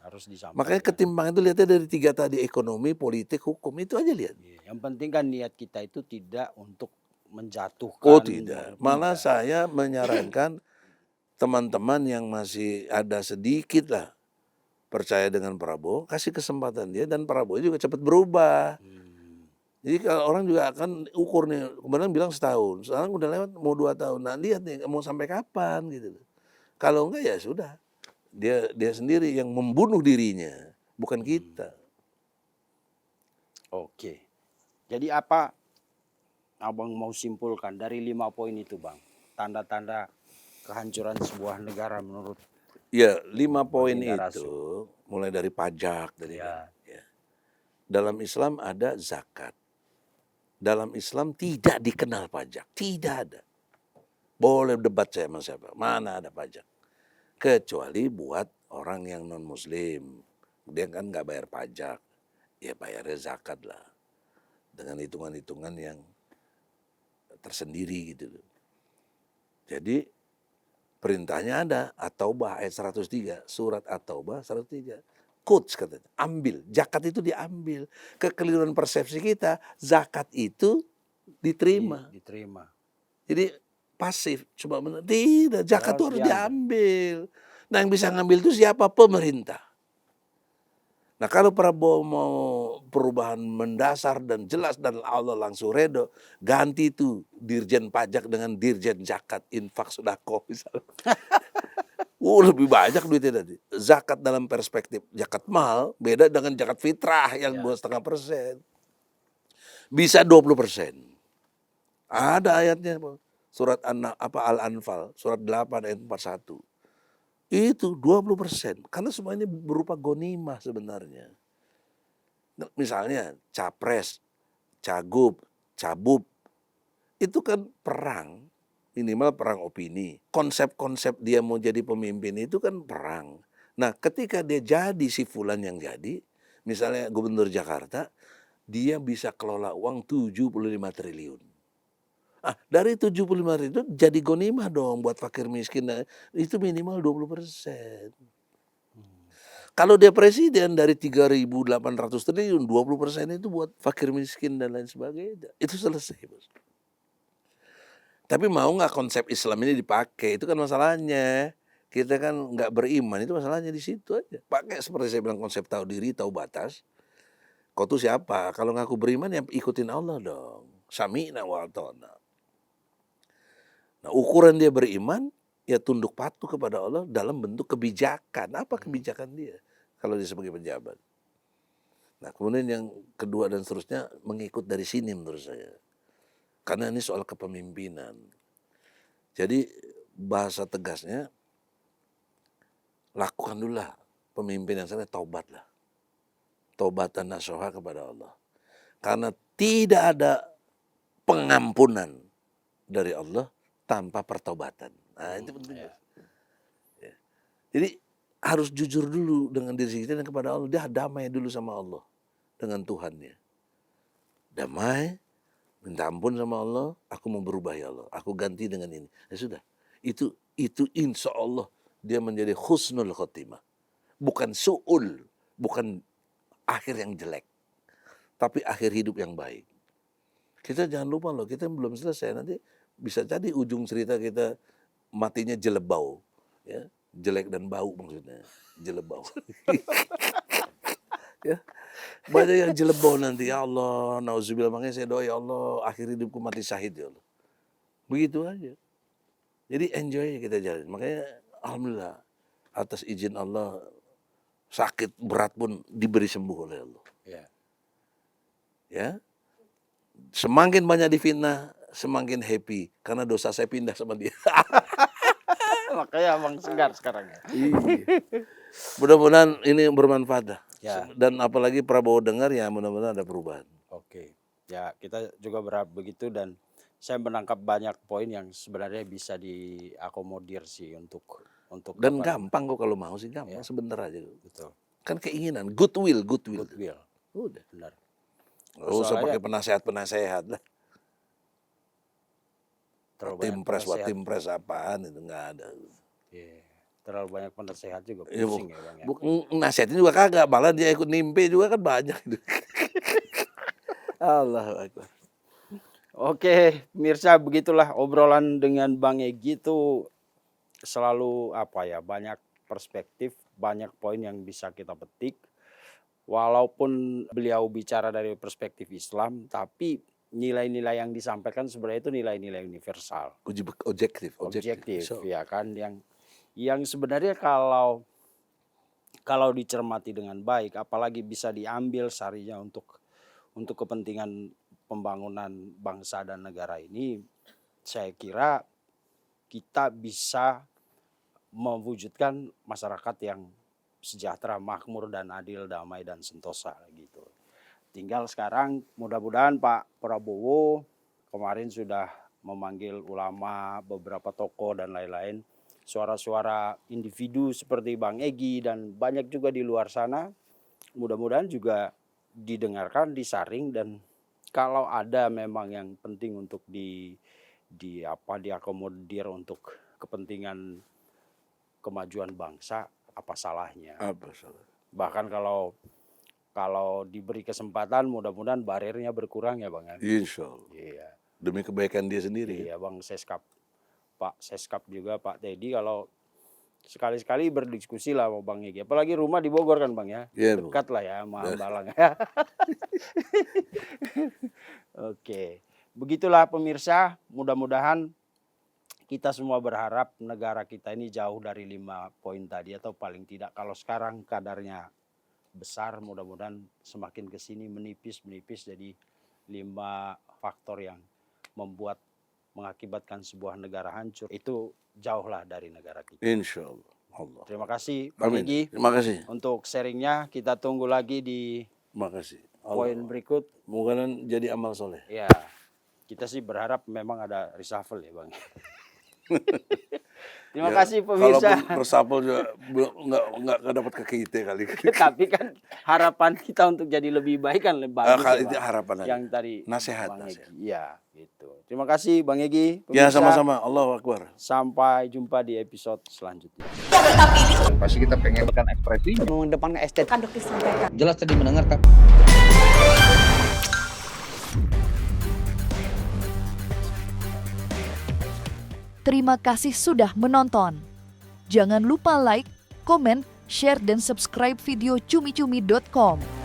harus disampaikan. Makanya ketimpangan itu lihatnya dari 3 tadi, ekonomi, politik, hukum, itu aja lihat. Yang penting kan niat kita itu tidak untuk menjatuhkan. Oh tidak, malah saya menyarankan teman-teman yang masih ada sedikit lah percaya dengan Prabowo, kasih kesempatan dia dan Prabowo juga cepat berubah. Jadi kalau orang juga akan ukur nih, kemarin bilang setahun, sekarang udah lewat mau 2 tahun, nah lihat nih mau sampai kapan gitu. Kalau enggak ya sudah, dia sendiri yang membunuh dirinya, bukan kita. Oke. Jadi apa Abang mau simpulkan dari 5 poin itu Bang? Tanda-tanda kehancuran sebuah negara menurut. Ya 5 poin Baginda itu mulai dari pajak dari Ya. ya. Dalam Islam ada zakat. Dalam Islam tidak dikenal pajak, tidak ada. Boleh debat saya sama siapa, mana ada pajak. Kecuali buat orang yang non muslim. Dia kan nggak bayar pajak, ya bayarnya zakat lah. Dengan hitungan-hitungan yang tersendiri gitu loh. Jadi perintahnya ada, At-Taubah ayat 103, surat At-Taubah 103. Quds katanya, ambil, zakat itu diambil. Kekeliruan persepsi kita, zakat itu diterima. Diterima. Jadi pasif, cuma tidak, zakat itu harus diambil. Nah yang bisa ngambil itu siapa? Pemerintah. Nah kalau Prabowo mau perubahan mendasar dan jelas dan Allah langsung redo, ganti itu dirjen pajak dengan dirjen zakat, infak, sedekah misalnya. Lebih banyak duitnya tadi. Zakat dalam perspektif zakat mal beda dengan zakat fitrah yang 2,5%. Bisa 20%. Ada ayatnya, surat Al-Anfal, surat 8 ayat 41. Itu 20%. Karena semua ini berupa gonimah sebenarnya. Misalnya capres, cagup, cabub, itu kan perang. Minimal perang opini. Konsep-konsep dia mau jadi pemimpin itu kan perang. Nah ketika dia jadi si fulan yang jadi, misalnya gubernur Jakarta, dia bisa kelola uang 75 triliun. Dari 75 triliun itu jadi gonimah dong buat fakir miskin. Nah, itu minimal 20%. Kalau dia presiden dari 3.800 triliun, 20% itu buat fakir miskin dan lain sebagainya. Itu selesai, Bos. Tapi mau nggak konsep Islam ini dipakai? Itu kan masalahnya. Kita kan nggak beriman, itu masalahnya di situ aja. Pakai seperti saya bilang konsep tahu diri, tahu batas. Kau tuh siapa? Kalau ngaku beriman ya ikutin Allah dong. Sami'na wa ata'na. Nah ukuran dia beriman, ya tunduk patuh kepada Allah dalam bentuk kebijakan. Apa kebijakan dia? Kalau dia sebagai pejabat. Nah kemudian yang kedua dan seterusnya mengikut dari sini menurut saya. Karena ini soal kepemimpinan. Jadi bahasa tegasnya, lakukan dulu lah pemimpin yang sana, taubatlah. Taubatan nasuha kepada Allah. Karena tidak ada pengampunan dari Allah tanpa pertaubatan. Nah itu penting. Ya. Jadi harus jujur dulu dengan diri kita dan kepada Allah. Dia damai dulu sama Allah. Dengan Tuhannya. Damai, minta ampun sama Allah, aku mau berubah ya Allah, aku ganti dengan ini. Ya sudah, itu insya Allah dia menjadi husnul khotimah. Bukan su'ul, bukan akhir yang jelek, tapi akhir hidup yang baik. Kita jangan lupa loh, kita belum selesai, nanti bisa jadi ujung cerita kita matinya jelebau. Ya, jelek dan bau maksudnya, jelebau. Ya. Banyak yang jelebau nanti, ya Allah, nauzubillah, makanya saya doa ya Allah akhir hidupku mati syahid ya Allah. Begitu aja. Jadi enjoy kita jalan. Makanya alhamdulillah atas izin Allah sakit berat pun diberi sembuh oleh Allah. Ya. Semakin banyak difitnah, semakin happy karena dosa saya pindah sama dia. Makanya abang segar sekarang ya. Iya. Mudah-mudahan ini bermanfaat dah. Ya. Dan apalagi Prabowo dengar ya mudah-mudahan ada perubahan. Oke. Ya kita juga berharap begitu dan saya menangkap banyak poin yang sebenarnya bisa diakomodir sih untuk Dan gampang kok kalau mau sih gampang, Ya. sebentar aja. Betul. Kan keinginan, goodwill. Goodwill. Udah. Benar. Nggak usah pakai penasehat lah. Tim pres apaan itu nggak ada. Yeah. Terlalu banyak penasehat juga Ya, pusing ya Bang ya. nasihatnya juga kagak, malah dia ikut nimpe juga kan banyak. Allahu Akbar. Oke, pemirsa, begitulah obrolan dengan Bang Egy itu selalu banyak perspektif, banyak poin yang bisa kita petik. Walaupun beliau bicara dari perspektif Islam, tapi nilai-nilai yang disampaikan sebenarnya itu nilai-nilai universal. Objektif. Ya kan, yang sebenarnya kalau dicermati dengan baik, apalagi bisa diambil sarinya untuk kepentingan pembangunan bangsa dan negara ini, saya kira kita bisa mewujudkan masyarakat yang sejahtera, makmur dan adil, damai dan sentosa gitu. Tinggal sekarang mudah-mudahan Pak Prabowo kemarin sudah memanggil ulama, beberapa tokoh dan lain-lain, suara-suara individu seperti Bang Egy dan banyak juga di luar sana, mudah-mudahan juga didengarkan, disaring dan Kalau ada memang yang penting untuk diakomodir untuk kepentingan kemajuan bangsa, apa salahnya? Apa salah? Bahkan kalau diberi kesempatan mudah-mudahan bariernya berkurang ya Bang ya. Insya Allah. Iya. Demi kebaikan dia sendiri. Iya Bang Seskap. Pak Seskap juga Pak Teddy kalau sekali-sekali berdiskusi lah sama Bang Egy. Apalagi rumah di Bogor kan Bang ya. Iya, Bu. Dekat lah ya sama Hambalang ya. Oke. Begitulah pemirsa, mudah-mudahan kita semua berharap negara kita ini jauh dari 5 poin tadi atau paling tidak kalau sekarang kadarnya besar, mudah-mudahan semakin ke sini menipis jadi 5 faktor yang mengakibatkan sebuah negara hancur. Itu jauhlah dari negara kita. Insya Allah. Terima kasih Bang Amin. Egy Terima kasih. untuk sharingnya. Kita tunggu lagi di Terima kasih. poin berikut. Moga jadi amal soleh. Ya, kita sih berharap memang ada reshuffle ya Bang. Terima kasih pemirsa. Kalaupun reshuffle juga nggak dapat ke kita kali. Tapi kan harapan kita untuk jadi lebih baik kan lebih bagus. Itu harapan aja. Yang tadi Nasihat. Bang Egy. Iya, gitu. Terima kasih Bang Egy. Ya Pemirsa, sama-sama. Allahu Akbar. sampai jumpa di episode selanjutnya. Pasti kita pengen kan ekspresi mengedepankan estetika Kan dokter sampaikan. jelas tadi mendengarkan. Terima kasih sudah menonton. Jangan lupa like, komen, share, dan subscribe video cumi-cumi.com.